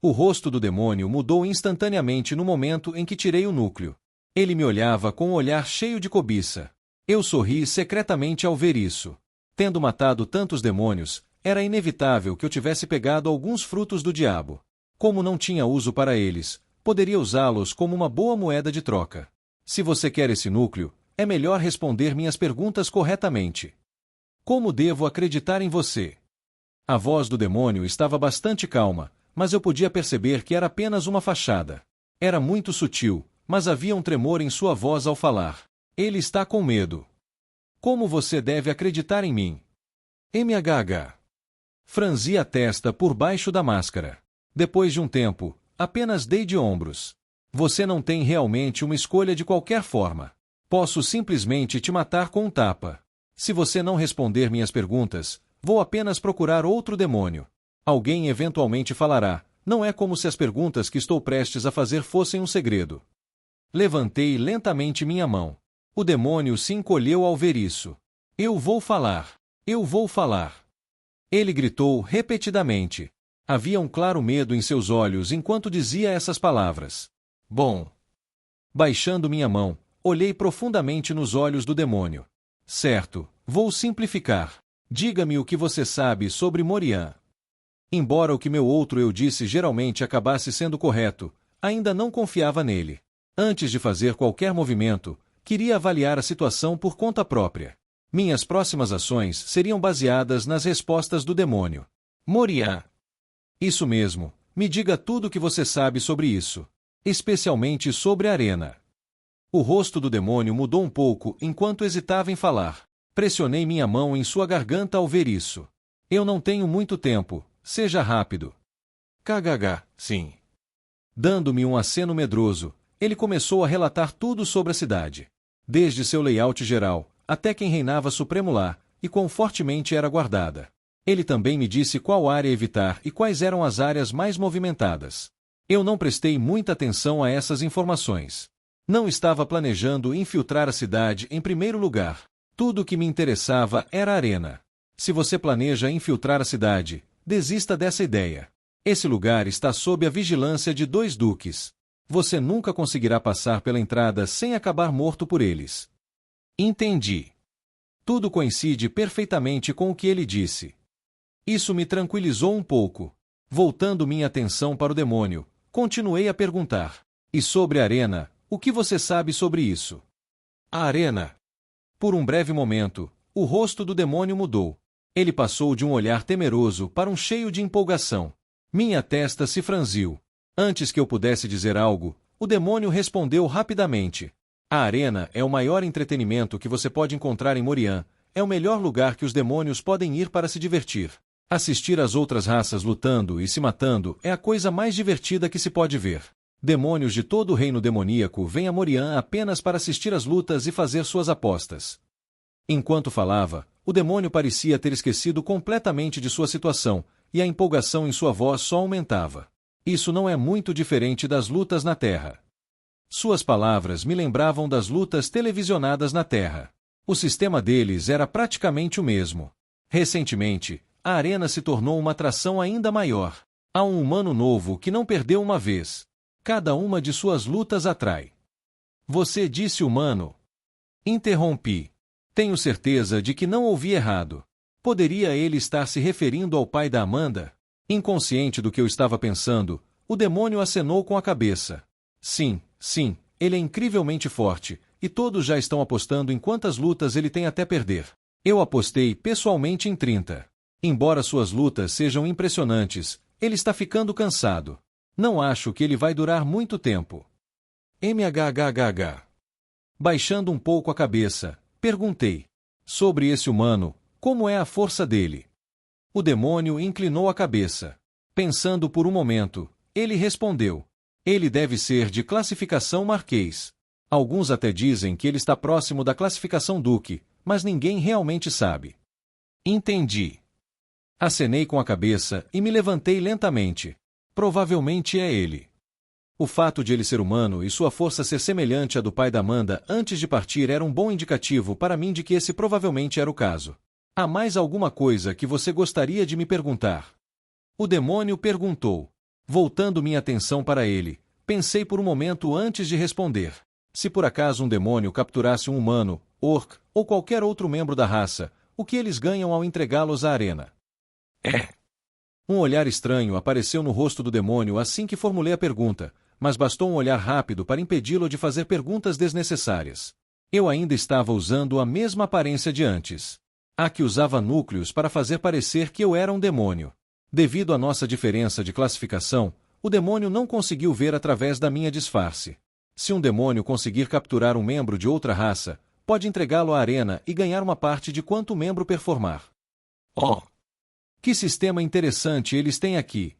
O rosto do demônio mudou instantaneamente no momento em que tirei o núcleo. Ele me olhava com um olhar cheio de cobiça. Eu sorri secretamente ao ver isso. Tendo matado tantos demônios, era inevitável que eu tivesse pegado alguns frutos do diabo. Como não tinha uso para eles, poderia usá-los como uma boa moeda de troca. Se você quer esse núcleo, é melhor responder minhas perguntas corretamente. Como devo acreditar em você? A voz do demônio estava bastante calma, mas eu podia perceber que era apenas uma fachada. Era muito sutil, mas havia um tremor em sua voz ao falar. Ele está com medo. Como você deve acreditar em mim? Mhh. Franzi a testa por baixo da máscara. Depois de um tempo, apenas dei de ombros. Você não tem realmente uma escolha de qualquer forma. Posso simplesmente te matar com um tapa. Se você não responder minhas perguntas, vou apenas procurar outro demônio. Alguém eventualmente falará, não é como se as perguntas que estou prestes a fazer fossem um segredo. Levantei lentamente minha mão. O demônio se encolheu ao ver isso. Eu vou falar. Eu vou falar. Ele gritou repetidamente. Havia um claro medo em seus olhos enquanto dizia essas palavras. Bom. Baixando minha mão, olhei profundamente nos olhos do demônio. Certo, vou simplificar. Diga-me o que você sabe sobre Morian. Embora o que meu outro eu disse geralmente acabasse sendo correto, ainda não confiava nele. Antes de fazer qualquer movimento, queria avaliar a situação por conta própria. Minhas próximas ações seriam baseadas nas respostas do demônio. Morian. Isso mesmo, me diga tudo o que você sabe sobre isso. Especialmente sobre a arena. O rosto do demônio mudou um pouco enquanto hesitava em falar. Pressionei minha mão em sua garganta ao ver isso. Eu não tenho muito tempo, seja rápido. Kggg, sim. Dando-me um aceno medroso, ele começou a relatar tudo sobre a cidade. Desde seu layout geral, até quem reinava supremo lá, e quão fortemente era guardada. Ele também me disse qual área evitar e quais eram as áreas mais movimentadas. Eu não prestei muita atenção a essas informações. Não estava planejando infiltrar a cidade em primeiro lugar. Tudo o que me interessava era a arena. Se você planeja infiltrar a cidade, desista dessa ideia. Esse lugar está sob a vigilância de 2 duques. Você nunca conseguirá passar pela entrada sem acabar morto por eles. Entendi. Tudo coincide perfeitamente com o que ele disse. Isso me tranquilizou um pouco. Voltando minha atenção para o demônio, continuei a perguntar. E sobre a arena, o que você sabe sobre isso? A arena. Por um breve momento, o rosto do demônio mudou. Ele passou de um olhar temeroso para um cheio de empolgação. Minha testa se franziu. Antes que eu pudesse dizer algo, o demônio respondeu rapidamente. A arena é o maior entretenimento que você pode encontrar em Morian. É o melhor lugar que os demônios podem ir para se divertir. Assistir às outras raças lutando e se matando é a coisa mais divertida que se pode ver. Demônios de todo o reino demoníaco vêm a Morian apenas para assistir às lutas e fazer suas apostas. Enquanto falava, o demônio parecia ter esquecido completamente de sua situação, e a empolgação em sua voz só aumentava. Isso não é muito diferente das lutas na Terra. Suas palavras me lembravam das lutas televisionadas na Terra. O sistema deles era praticamente o mesmo. Recentemente, a arena se tornou uma atração ainda maior. Há um humano novo que não perdeu uma vez. Cada uma de suas lutas atrai. Você disse humano? Interrompi. Tenho certeza de que não ouvi errado. Poderia ele estar se referindo ao pai da Amanda? Inconsciente do que eu estava pensando, o demônio acenou com a cabeça. Sim, sim, ele é incrivelmente forte, e todos já estão apostando em quantas lutas ele tem até perder. Eu apostei pessoalmente em 30. Embora suas lutas sejam impressionantes, ele está ficando cansado. Não acho que ele vai durar muito tempo. MHHH. Baixando um pouco a cabeça, perguntei. Sobre esse humano, como é a força dele? O demônio inclinou a cabeça. Pensando por um momento, ele respondeu. Ele deve ser de classificação Marquês. Alguns até dizem que ele está próximo da classificação Duque, mas ninguém realmente sabe. Entendi. Acenei com a cabeça e me levantei lentamente. Provavelmente é ele. O fato de ele ser humano e sua força ser semelhante à do pai da Amanda antes de partir era um bom indicativo para mim de que esse provavelmente era o caso. Há mais alguma coisa que você gostaria de me perguntar? O demônio perguntou. Voltando minha atenção para ele, pensei por um momento antes de responder. Se por acaso um demônio capturasse um humano, orc ou qualquer outro membro da raça, o que eles ganham ao entregá-los à arena? Um olhar estranho apareceu no rosto do demônio assim que formulei a pergunta, mas bastou um olhar rápido para impedi-lo de fazer perguntas desnecessárias. Eu ainda estava usando a mesma aparência de antes. A que usava núcleos para fazer parecer que eu era um demônio. Devido à nossa diferença de classificação, o demônio não conseguiu ver através da minha disfarce. Se um demônio conseguir capturar um membro de outra raça, pode entregá-lo à arena e ganhar uma parte de quanto o membro performar. Oh! Que sistema interessante eles têm aqui!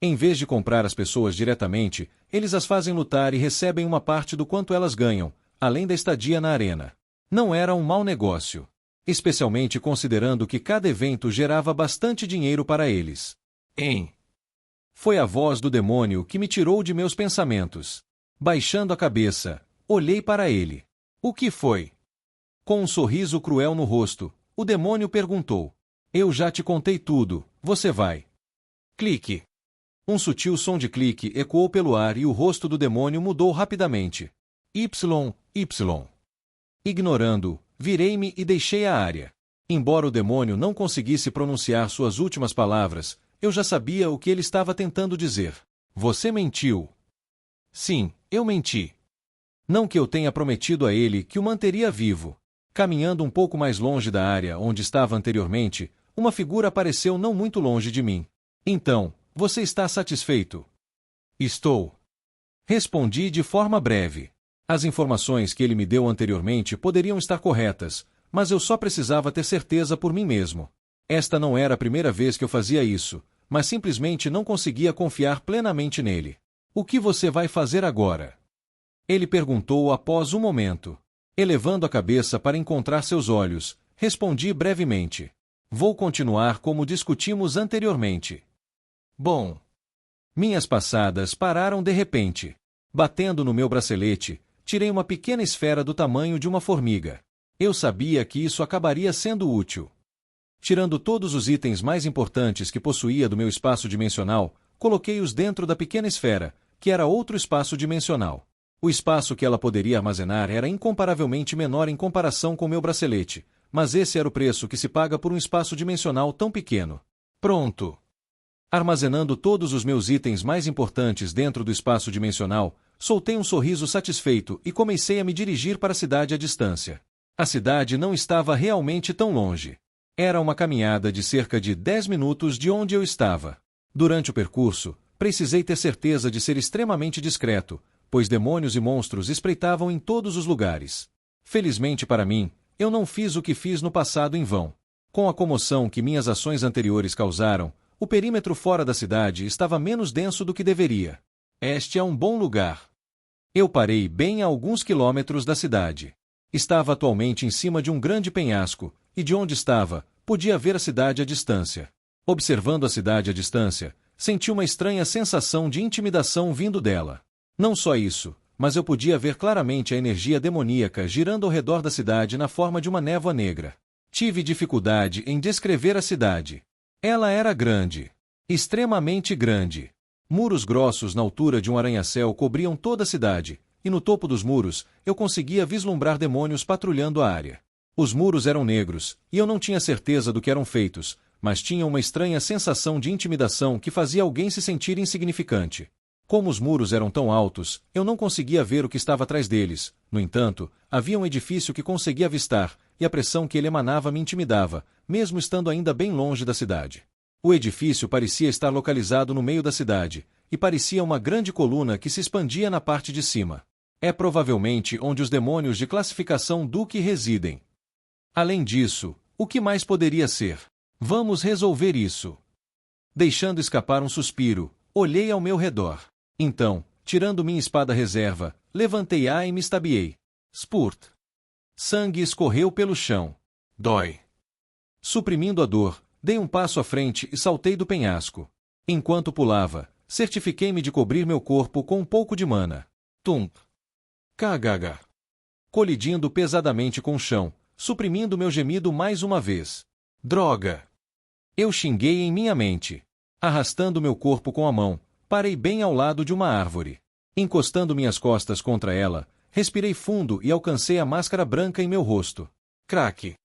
Em vez de comprar as pessoas diretamente, eles as fazem lutar e recebem uma parte do quanto elas ganham, além da estadia na arena. Não era um mau negócio. Especialmente considerando que cada evento gerava bastante dinheiro para eles. Foi a voz do demônio que me tirou de meus pensamentos. Baixando a cabeça, olhei para ele. O que foi? Com um sorriso cruel no rosto, o demônio perguntou. Eu já te contei tudo, você vai. Clique. Um sutil som de clique ecoou pelo ar e o rosto do demônio mudou rapidamente. Y. Ignorando, virei-me e deixei a área. Embora o demônio não conseguisse pronunciar suas últimas palavras, eu já sabia o que ele estava tentando dizer. Você mentiu. Sim, eu menti. Não que eu tenha prometido a ele que o manteria vivo. Caminhando um pouco mais longe da área onde estava anteriormente, uma figura apareceu não muito longe de mim. Então, você está satisfeito? Estou. Respondi de forma breve. As informações que ele me deu anteriormente poderiam estar corretas, mas eu só precisava ter certeza por mim mesmo. Esta não era a primeira vez que eu fazia isso, mas simplesmente não conseguia confiar plenamente nele. O que você vai fazer agora? Ele perguntou após um momento. Elevando a cabeça para encontrar seus olhos, respondi brevemente. Vou continuar como discutimos anteriormente. Bom. Minhas passadas pararam de repente. Batendo no meu bracelete, tirei uma pequena esfera do tamanho de uma formiga. Eu sabia que isso acabaria sendo útil. Tirando todos os itens mais importantes que possuía do meu espaço dimensional, coloquei-os dentro da pequena esfera, que era outro espaço dimensional. O espaço que ela poderia armazenar era incomparavelmente menor em comparação com meu bracelete, mas esse era o preço que se paga por um espaço dimensional tão pequeno. Pronto! Armazenando todos os meus itens mais importantes dentro do espaço dimensional, soltei um sorriso satisfeito e comecei a me dirigir para a cidade à distância. A cidade não estava realmente tão longe. Era uma caminhada de cerca de 10 minutos de onde eu estava. Durante o percurso, precisei ter certeza de ser extremamente discreto, pois demônios e monstros espreitavam em todos os lugares. Felizmente para mim, eu não fiz o que fiz no passado em vão. Com a comoção que minhas ações anteriores causaram, o perímetro fora da cidade estava menos denso do que deveria. Este é um bom lugar. Eu parei bem a alguns quilômetros da cidade. Estava atualmente em cima de um grande penhasco, e de onde estava, podia ver a cidade à distância. Observando a cidade à distância, senti uma estranha sensação de intimidação vindo dela. Não só isso, mas eu podia ver claramente a energia demoníaca girando ao redor da cidade na forma de uma névoa negra. Tive dificuldade em descrever a cidade. Ela era grande. Extremamente grande. Muros grossos na altura de um arranha-céu cobriam toda a cidade, e no topo dos muros, eu conseguia vislumbrar demônios patrulhando a área. Os muros eram negros, e eu não tinha certeza do que eram feitos, mas tinha uma estranha sensação de intimidação que fazia alguém se sentir insignificante. Como os muros eram tão altos, eu não conseguia ver o que estava atrás deles. No entanto, havia um edifício que conseguia avistar, e a pressão que ele emanava me intimidava, mesmo estando ainda bem longe da cidade. O edifício parecia estar localizado no meio da cidade, e parecia uma grande coluna que se expandia na parte de cima. É provavelmente onde os demônios de classificação Duque residem. Além disso, o que mais poderia ser? Vamos resolver isso. Deixando escapar um suspiro, olhei ao meu redor. Então, tirando minha espada reserva, levantei-a e me estabiei. Spurt. Sangue escorreu pelo chão. Dói. Suprimindo a dor, dei um passo à frente e saltei do penhasco. Enquanto pulava, certifiquei-me de cobrir meu corpo com um pouco de mana. Tum. Kagaga. Colidindo pesadamente com o chão, suprimindo meu gemido mais uma vez. Droga! Eu xinguei em minha mente. Arrastando meu corpo com a mão, parei bem ao lado de uma árvore. Encostando minhas costas contra ela, respirei fundo e alcancei a máscara branca em meu rosto. Craque!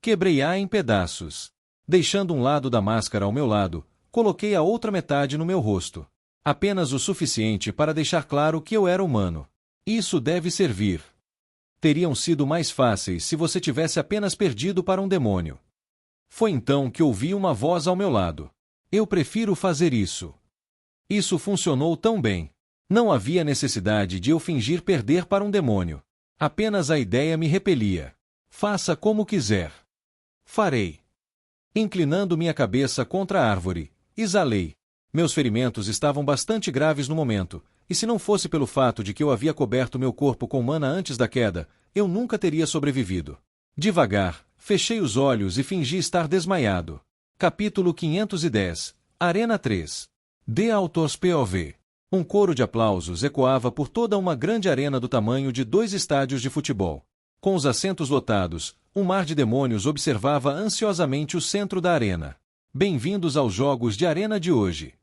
Quebrei-a em pedaços. Deixando um lado da máscara ao meu lado, coloquei a outra metade no meu rosto. Apenas o suficiente para deixar claro que eu era humano. Isso deve servir. Teriam sido mais fáceis se você tivesse apenas perdido para um demônio. Foi então que ouvi uma voz ao meu lado. Eu prefiro fazer isso. Isso funcionou tão bem. Não havia necessidade de eu fingir perder para um demônio. Apenas a ideia me repelia. Faça como quiser. Farei. Inclinando minha cabeça contra a árvore, exalei. Meus ferimentos estavam bastante graves no momento, e se não fosse pelo fato de que eu havia coberto meu corpo com mana antes da queda, eu nunca teria sobrevivido. Devagar, fechei os olhos e fingi estar desmaiado. Capítulo 510. Arena 3. The Author's POV. Um coro de aplausos ecoava por toda uma grande arena do tamanho de 2 estádios de futebol. Com os assentos lotados, um mar de demônios observava ansiosamente o centro da arena. Bem-vindos aos jogos de arena de hoje.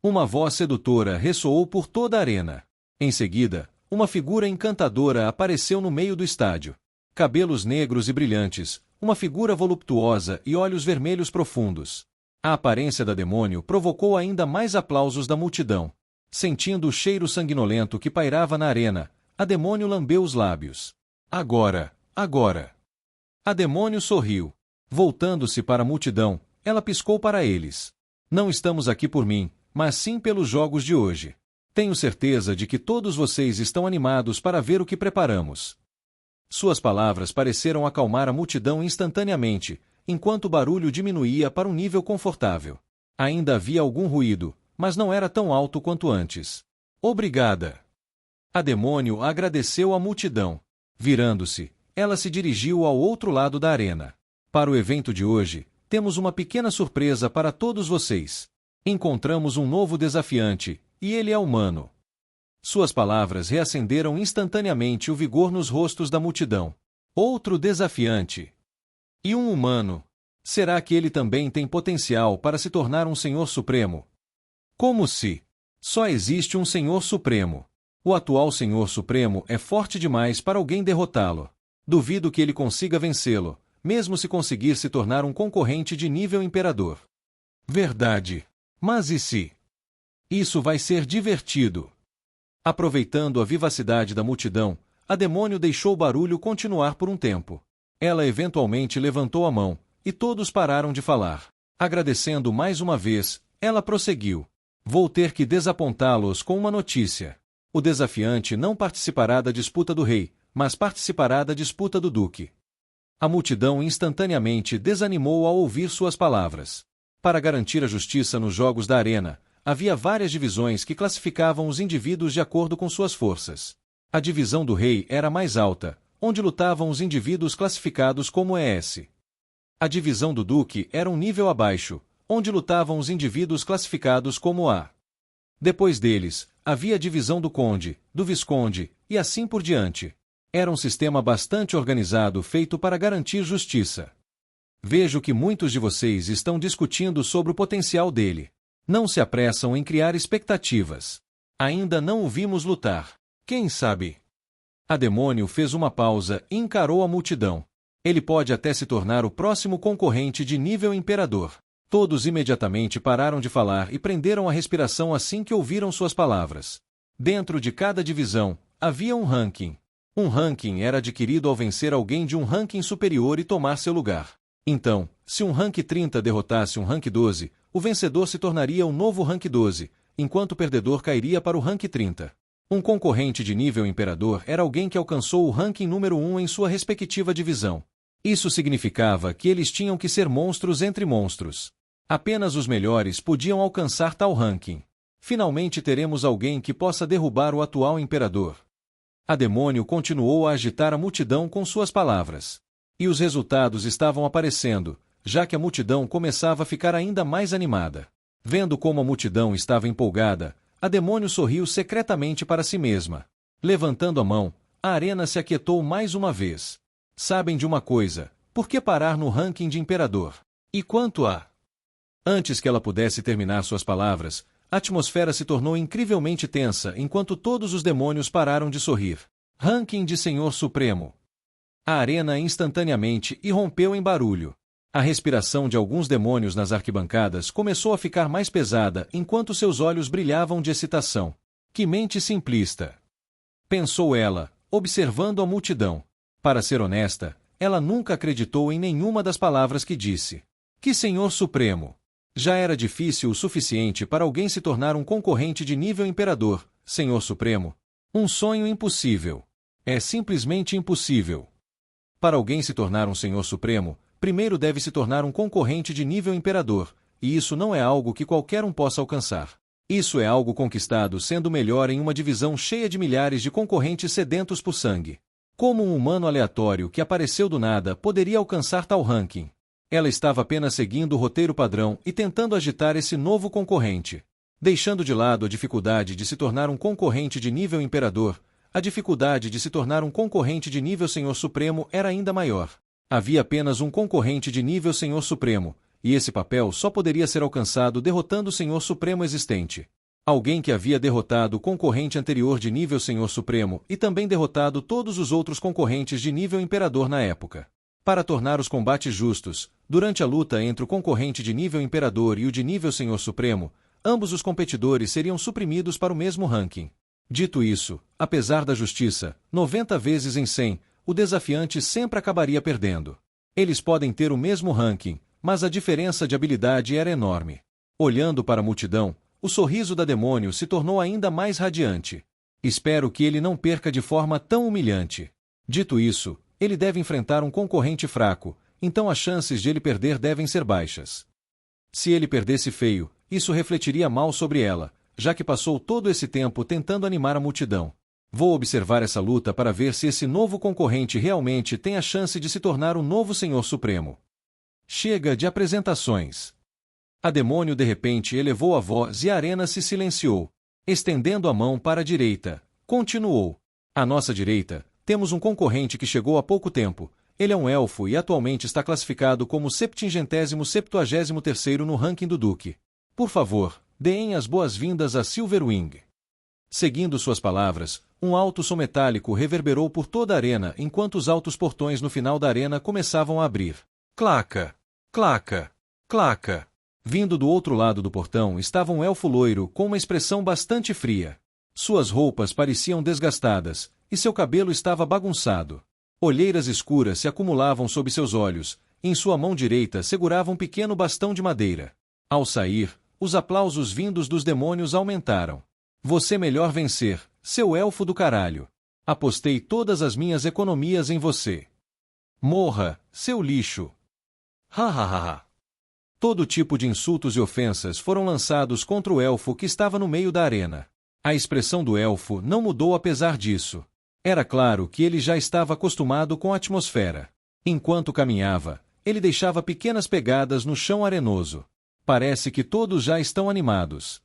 Uma voz sedutora ressoou por toda a arena. Em seguida, uma figura encantadora apareceu no meio do estádio. Cabelos negros e brilhantes, uma figura voluptuosa e olhos vermelhos profundos. A aparência da demônio provocou ainda mais aplausos da multidão. Sentindo o cheiro sanguinolento que pairava na arena, a demônio lambeu os lábios. Agora, agora. A demônio sorriu. Voltando-se para a multidão, ela piscou para eles. Não estamos aqui por mim, mas sim pelos jogos de hoje. Tenho certeza de que todos vocês estão animados para ver o que preparamos. Suas palavras pareceram acalmar a multidão instantaneamente, enquanto o barulho diminuía para um nível confortável. Ainda havia algum ruído, mas não era tão alto quanto antes. Obrigada. A demônio agradeceu à multidão. Virando-se, ela se dirigiu ao outro lado da arena. Para o evento de hoje, temos uma pequena surpresa para todos vocês. Encontramos um novo desafiante, e ele é humano. Suas palavras reacenderam instantaneamente o vigor nos rostos da multidão. Outro desafiante. E um humano. Será que ele também tem potencial para se tornar um Senhor Supremo? Como se? Só existe um Senhor Supremo. O atual Senhor Supremo é forte demais para alguém derrotá-lo. Duvido que ele consiga vencê-lo, mesmo se conseguir se tornar um concorrente de nível imperador. Verdade. Mas e se? Isso vai ser divertido. Aproveitando a vivacidade da multidão, a demônio deixou o barulho continuar por um tempo. Ela eventualmente levantou a mão, e todos pararam de falar. Agradecendo mais uma vez, ela prosseguiu. Vou ter que desapontá-los com uma notícia. O desafiante não participará da disputa do rei, mas participará da disputa do duque. A multidão instantaneamente desanimou ao ouvir suas palavras. Para garantir a justiça nos jogos da arena, havia várias divisões que classificavam os indivíduos de acordo com suas forças. A divisão do rei era a mais alta, onde lutavam os indivíduos classificados como ES. A divisão do duque era um nível abaixo, onde lutavam os indivíduos classificados como A. Depois deles, havia a divisão do conde, do visconde, e assim por diante. Era um sistema bastante organizado feito para garantir justiça. Vejo que muitos de vocês estão discutindo sobre o potencial dele. Não se apressam em criar expectativas. Ainda não o vimos lutar. Quem sabe? A demônio fez uma pausa e encarou a multidão. Ele pode até se tornar o próximo concorrente de nível imperador. Todos imediatamente pararam de falar e prenderam a respiração assim que ouviram suas palavras. Dentro de cada divisão, havia um ranking. Um ranking era adquirido ao vencer alguém de um ranking superior e tomar seu lugar. Então, se um rank 30 derrotasse um rank 12, o vencedor se tornaria um novo rank 12, enquanto o perdedor cairia para o rank 30. Um concorrente de nível imperador era alguém que alcançou o ranking número 1 em sua respectiva divisão. Isso significava que eles tinham que ser monstros entre monstros. Apenas os melhores podiam alcançar tal ranking. Finalmente teremos alguém que possa derrubar o atual imperador. A demônio continuou a agitar a multidão com suas palavras. E os resultados estavam aparecendo, já que a multidão começava a ficar ainda mais animada. Vendo como a multidão estava empolgada, a demônio sorriu secretamente para si mesma. Levantando a mão, a arena se aquietou mais uma vez. Sabem de uma coisa, por que parar no ranking de imperador? E quanto a... Antes que ela pudesse terminar suas palavras, a atmosfera se tornou incrivelmente tensa enquanto todos os demônios pararam de sorrir. Ranking de Senhor Supremo. A arena instantaneamente irrompeu em barulho. A respiração de alguns demônios nas arquibancadas começou a ficar mais pesada enquanto seus olhos brilhavam de excitação. Que mente simplista! Pensou ela, observando a multidão. Para ser honesta, ela nunca acreditou em nenhuma das palavras que disse. Que Senhor Supremo! Já era difícil o suficiente para alguém se tornar um concorrente de nível imperador, Senhor Supremo. Um sonho impossível. É simplesmente impossível. Para alguém se tornar um Senhor Supremo, primeiro deve se tornar um concorrente de nível imperador, e isso não é algo que qualquer um possa alcançar. Isso é algo conquistado sendo melhor em uma divisão cheia de milhares de concorrentes sedentos por sangue. Como um humano aleatório que apareceu do nada poderia alcançar tal ranking? Ela estava apenas seguindo o roteiro padrão e tentando agitar esse novo concorrente. Deixando de lado a dificuldade de se tornar um concorrente de nível imperador, a dificuldade de se tornar um concorrente de nível Senhor Supremo era ainda maior. Havia apenas um concorrente de nível Senhor Supremo, e esse papel só poderia ser alcançado derrotando o Senhor Supremo existente. Alguém que havia derrotado o concorrente anterior de nível Senhor Supremo e também derrotado todos os outros concorrentes de nível Imperador na época. Para tornar os combates justos, durante a luta entre o concorrente de nível Imperador e o de nível Senhor Supremo, ambos os competidores seriam suprimidos para o mesmo ranking. Dito isso, apesar da justiça, 90 vezes em 100, o desafiante sempre acabaria perdendo. Eles podem ter o mesmo ranking, mas a diferença de habilidade era enorme. Olhando para a multidão, o sorriso da demônio se tornou ainda mais radiante. Espero que ele não perca de forma tão humilhante. Dito isso, ele deve enfrentar um concorrente fraco, então as chances de ele perder devem ser baixas. Se ele perdesse feio, isso refletiria mal sobre ela, já que passou todo esse tempo tentando animar a multidão. Vou observar essa luta para ver se esse novo concorrente realmente tem a chance de se tornar o novo Senhor Supremo. Chega de apresentações. A demônio de repente elevou a voz e a arena se silenciou. Estendendo a mão para a direita, continuou. À nossa direita, temos um concorrente que chegou há pouco tempo. Ele é um elfo e atualmente está classificado como 773º no ranking do Duque. Por favor, deem as boas-vindas a Silverwing. Seguindo suas palavras, um alto som metálico reverberou por toda a arena enquanto os altos portões no final da arena começavam a abrir. Claca! Claca! Claca! Vindo do outro lado do portão estava um elfo loiro com uma expressão bastante fria. Suas roupas pareciam desgastadas, e seu cabelo estava bagunçado. Olheiras escuras se acumulavam sob seus olhos, e em sua mão direita segurava um pequeno bastão de madeira. Ao sair, os aplausos vindos dos demônios aumentaram. Você melhor vencer, seu elfo do caralho. Apostei todas as minhas economias em você. Morra, seu lixo. Ha ha ha ha. Todo tipo de insultos e ofensas foram lançados contra o elfo que estava no meio da arena. A expressão do elfo não mudou apesar disso. Era claro que ele já estava acostumado com a atmosfera. Enquanto caminhava, ele deixava pequenas pegadas no chão arenoso. Parece que todos já estão animados.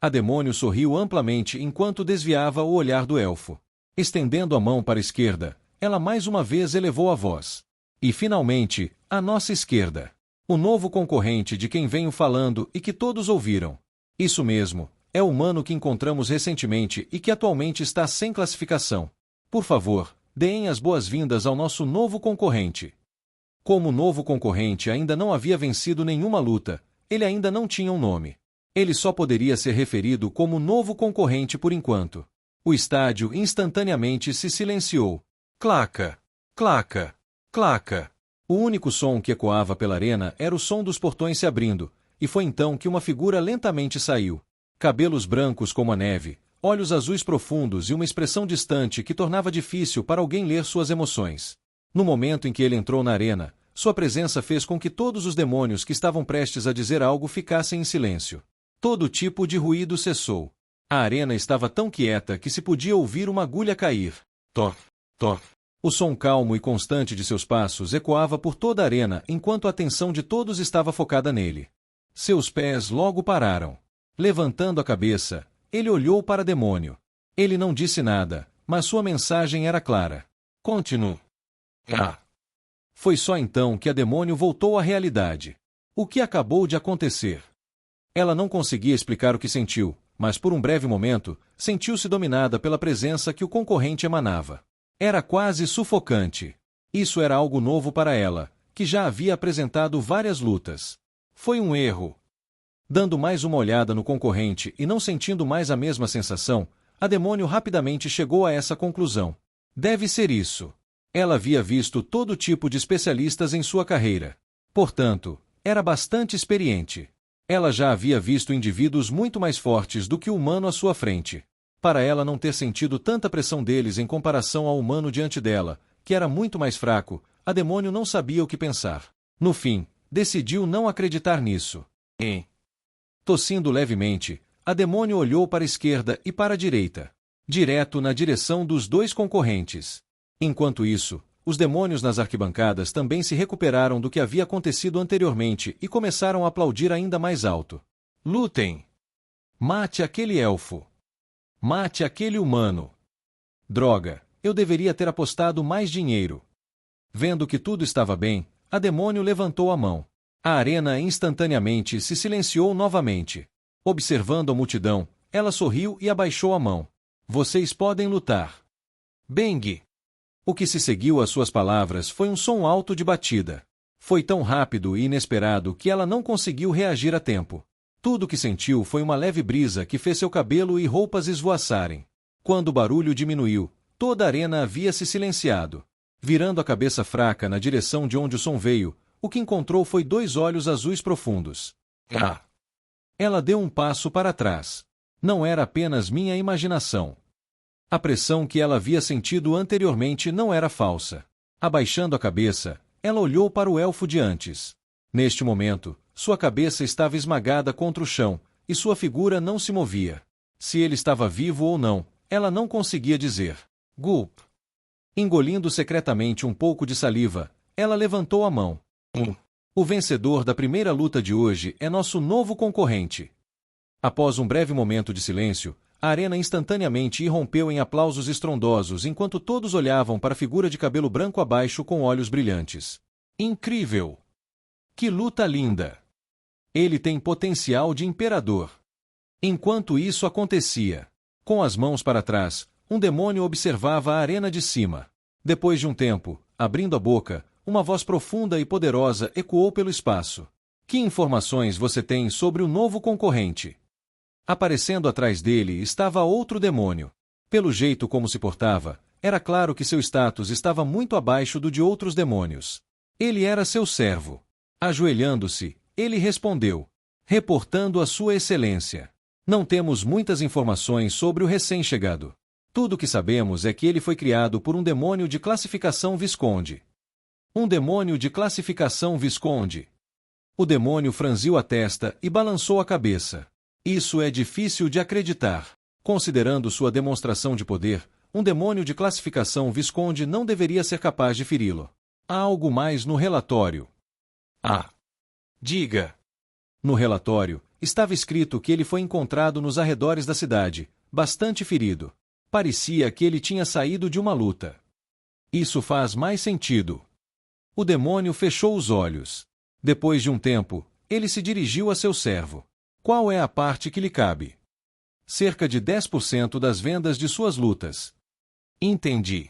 A demônio sorriu amplamente enquanto desviava o olhar do elfo. Estendendo a mão para a esquerda, ela mais uma vez elevou a voz. E finalmente, à nossa esquerda. O novo concorrente de quem venho falando e que todos ouviram. Isso mesmo, é o humano que encontramos recentemente e que atualmente está sem classificação. Por favor, deem as boas-vindas ao nosso novo concorrente. Como o novo concorrente ainda não havia vencido nenhuma luta, ele ainda não tinha um nome. Ele só poderia ser referido como novo concorrente por enquanto. O estádio instantaneamente se silenciou. Claca! Claca! Claca! O único som que ecoava pela arena era o som dos portões se abrindo, e foi então que uma figura lentamente saiu. Cabelos brancos como a neve, olhos azuis profundos e uma expressão distante que tornava difícil para alguém ler suas emoções. No momento em que ele entrou na arena, sua presença fez com que todos os demônios que estavam prestes a dizer algo ficassem em silêncio. Todo tipo de ruído cessou. A arena estava tão quieta que se podia ouvir uma agulha cair. Tó, tó. O som calmo e constante de seus passos ecoava por toda a arena enquanto a atenção de todos estava focada nele. Seus pés logo pararam. Levantando a cabeça, ele olhou para o demônio. Ele não disse nada, mas sua mensagem era clara. Continue. Foi só então que a demônio voltou à realidade. O que acabou de acontecer? Ela não conseguia explicar o que sentiu, mas por um breve momento, sentiu-se dominada pela presença que o concorrente emanava. Era quase sufocante. Isso era algo novo para ela, que já havia apresentado várias lutas. Foi um erro. Dando mais uma olhada no concorrente e não sentindo mais a mesma sensação, a demônio rapidamente chegou a essa conclusão. Deve ser isso. Ela havia visto todo tipo de especialistas em sua carreira. Portanto, era bastante experiente. Ela já havia visto indivíduos muito mais fortes do que o humano à sua frente. Para ela não ter sentido tanta pressão deles em comparação ao humano diante dela, que era muito mais fraco, a demônio não sabia o que pensar. No fim, decidiu não acreditar nisso. Tossindo levemente, a demônio olhou para a esquerda e para a direita, direto na direção dos dois concorrentes. Enquanto isso, os demônios nas arquibancadas também se recuperaram do que havia acontecido anteriormente e começaram a aplaudir ainda mais alto. Lutem! Mate aquele elfo! Mate aquele humano! Droga, eu deveria ter apostado mais dinheiro. Vendo que tudo estava bem, a demônio levantou a mão. A arena instantaneamente se silenciou novamente. Observando a multidão, ela sorriu e abaixou a mão. Vocês podem lutar. Bang! O que se seguiu às suas palavras foi um som alto de batida. Foi tão rápido e inesperado que ela não conseguiu reagir a tempo. Tudo o que sentiu foi uma leve brisa que fez seu cabelo e roupas esvoaçarem. Quando o barulho diminuiu, toda a arena havia se silenciado. Virando a cabeça fraca na direção de onde o som veio, o que encontrou foi 2 olhos azuis profundos. Ela deu um passo para trás. Não era apenas minha imaginação. A pressão que ela havia sentido anteriormente não era falsa. Abaixando a cabeça, ela olhou para o elfo de antes. Neste momento, sua cabeça estava esmagada contra o chão, e sua figura não se movia. Se ele estava vivo ou não, ela não conseguia dizer. Gulp. Engolindo secretamente um pouco de saliva, ela levantou a mão. O vencedor da primeira luta de hoje é nosso novo concorrente. Após um breve momento de silêncio, a arena instantaneamente irrompeu em aplausos estrondosos enquanto todos olhavam para a figura de cabelo branco abaixo com olhos brilhantes. Incrível! Que luta linda! Ele tem potencial de imperador. Enquanto isso acontecia, com as mãos para trás, um demônio observava a arena de cima. Depois de um tempo, abrindo a boca, uma voz profunda e poderosa ecoou pelo espaço. Que informações você tem sobre o novo concorrente? Aparecendo atrás dele estava outro demônio. Pelo jeito como se portava, era claro que seu status estava muito abaixo do de outros demônios. Ele era seu servo. Ajoelhando-se, ele respondeu, reportando a sua excelência. Não temos muitas informações sobre o recém-chegado. Tudo o que sabemos é que ele foi criado por um demônio de classificação Visconde. Um demônio de classificação Visconde. O demônio franziu a testa e balançou a cabeça. Isso é difícil de acreditar. Considerando sua demonstração de poder, um demônio de classificação Visconde não deveria ser capaz de feri-lo. Há algo mais no relatório. Diga. No relatório, estava escrito que ele foi encontrado nos arredores da cidade, bastante ferido. Parecia que ele tinha saído de uma luta. Isso faz mais sentido. O demônio fechou os olhos. Depois de um tempo, ele se dirigiu a seu servo. Qual é a parte que lhe cabe? Cerca de 10% das vendas de suas lutas. Entendi.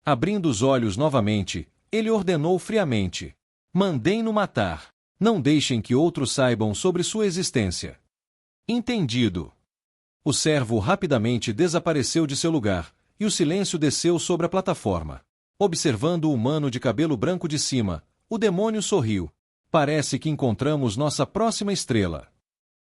Abrindo os olhos novamente, ele ordenou friamente. Mandem-no matar. Não deixem que outros saibam sobre sua existência. Entendido. O servo rapidamente desapareceu de seu lugar, e o silêncio desceu sobre a plataforma. Observando o humano de cabelo branco de cima, o demônio sorriu. Parece que encontramos nossa próxima estrela.